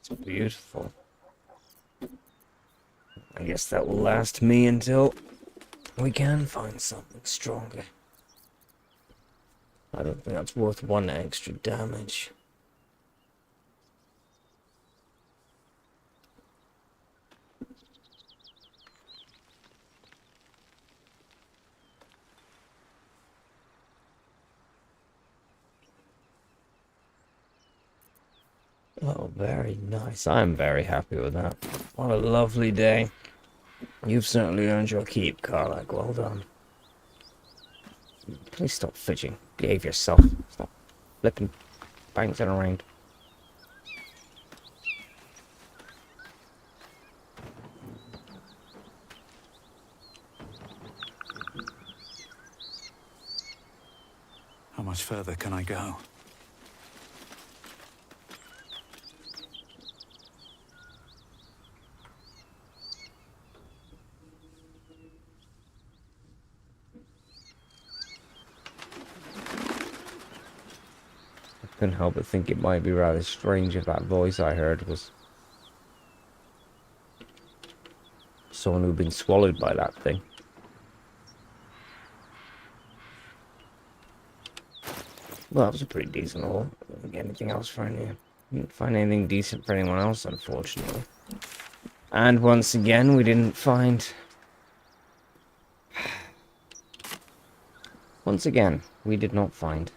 It's beautiful. I guess that will last me until we can find something stronger. I don't think that's worth 1 extra damage. Oh, very nice. I'm very happy with that. What a lovely day. You've certainly earned your keep, Karlach. Well done. Please stop fidgeting. Behave yourself. Stop flipping, bouncing around. How much further can I go? Couldn't help but think it might be rather strange if that voice I heard was someone who'd been swallowed by that thing. Well, that was a pretty decent haul. Didn't get anything else for any. Didn't find anything decent for anyone else, unfortunately. And once again, we didn't find. Once again, we did not find.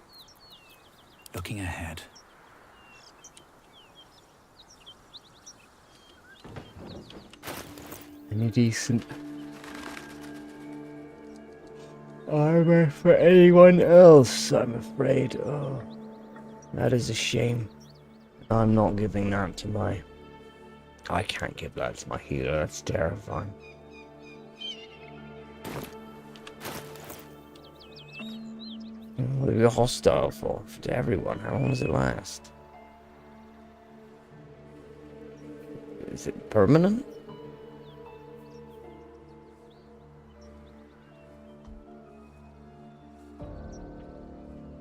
Looking ahead. Any decent armor for anyone else, I'm afraid. Oh, that is a shame. I'm not giving that to my... I can't give that to my healer, that's terrifying. What are you hostile for? To everyone? How long does it last? Is it permanent?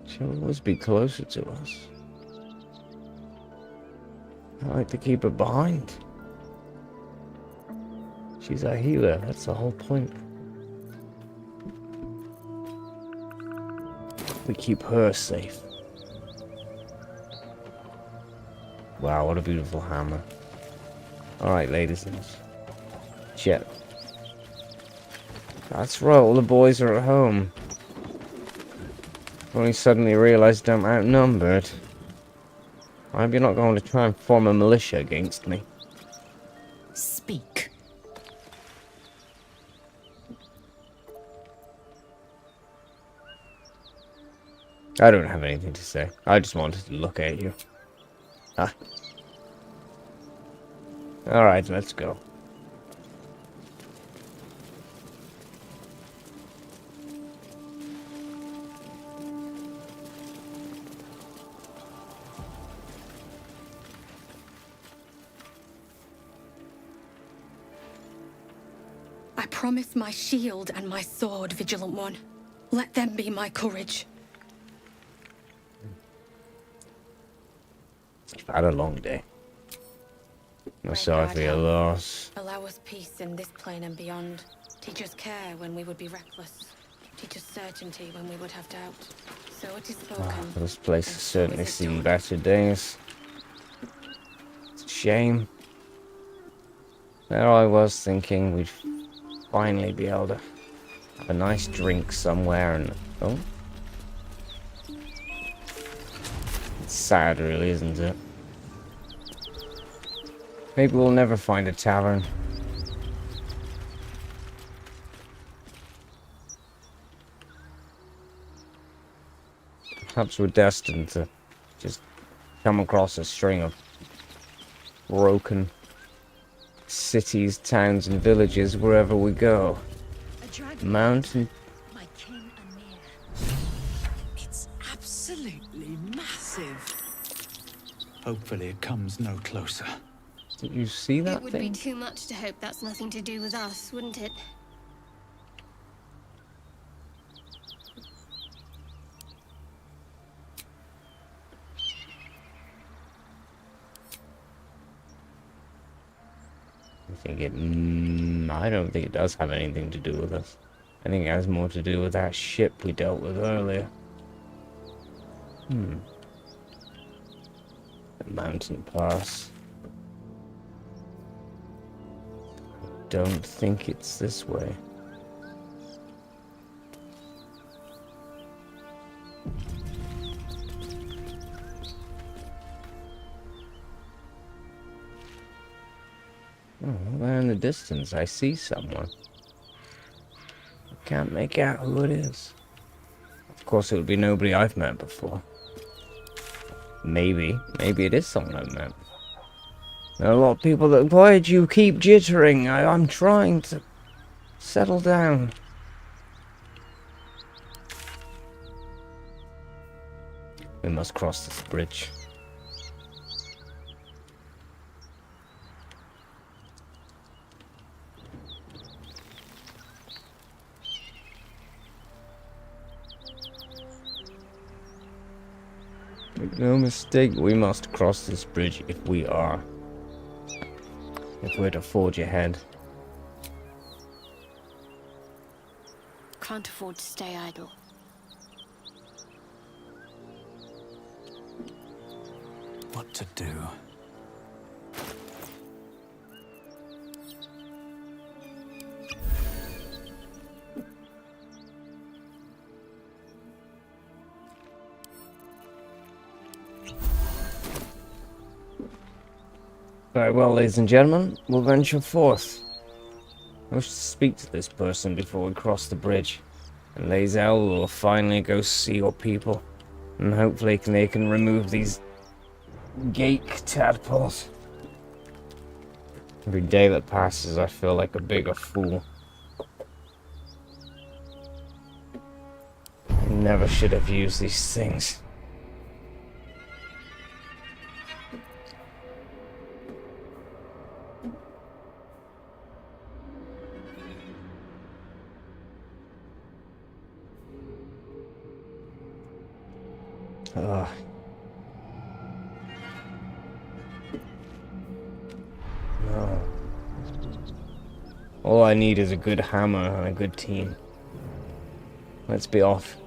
She'll always be closer to us. I like to keep her behind. She's our healer, that's the whole point. we keep her safe. Wow, what a beautiful hammer. Alright, ladies and jet. That's right, all the boys are at home. Only suddenly realised I'm outnumbered. I hope you're not going to try and form a militia against me. Speak. I don't have anything to say. I just wanted to look at you. Ah. Alright, let's go. I promise my shield and my sword, Vigilant One. Let them be my courage. I've had a long day. I'm sorry for your loss. Allow us peace in this plane and beyond. Teach us care when we would be reckless. Teach us certainty when we would have doubt. So it is spoken. Oh, this place has certainly seen better days. It's a shame. There I was thinking we'd finally be able to have a nice drink somewhere and... Oh. It's sad really, isn't it? Maybe we'll never find a tavern. Perhaps we're destined to just come across a string of broken cities, towns, and villages wherever we go. Mountain. My king and near. It's absolutely massive. Hopefully it comes no closer. Did you see that It would thing? be too much to hope that's nothing to do with us, wouldn't it? I don't think it does have anything to do with us. I think it has more to do with that ship we dealt with earlier. The mountain pass. I don't think it's this way. Oh, there in the distance, I see someone. I can't make out who it is. Of course, it would be nobody I've met before. Maybe it is someone I've met. There are a lot of people that... Why do you keep jittering? I'm trying to settle down. We must cross this bridge. Make no mistake, we must cross this bridge if we're to forge ahead. Can't afford to stay idle. What to do? Very well, ladies and gentlemen, we'll venture forth. I wish to speak to this person before we cross the bridge. And Lae'zel will finally go see your people. And hopefully they can remove these gate tadpoles. Every day that passes, I feel like a bigger fool. I never should have used these things. Ugh. No. All I need is a good hammer and a good team. Let's be off.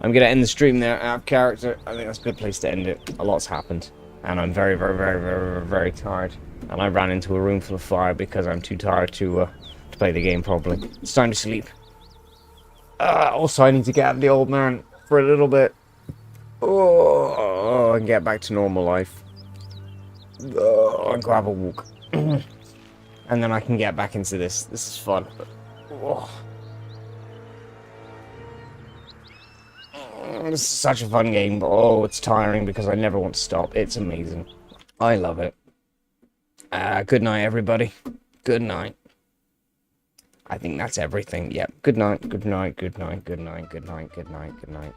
I'm going to end the stream there out of character. I think that's a good place to end it. A lot's happened. And I'm very, very, very, very, very, very tired. And I ran into a room full of fire because I'm too tired to play the game properly. It's time to sleep. Also, I need to get out of the old man for a little bit. Oh, and get back to normal life. And grab a walk. And then I can get back into this. This is fun. This is such a fun game, but oh, it's tiring because I never want to stop. It's amazing. I love it. Good night, everybody. Good night. I think that's everything. Yep. Good night, good night, good night, good night, good night, good night, good night.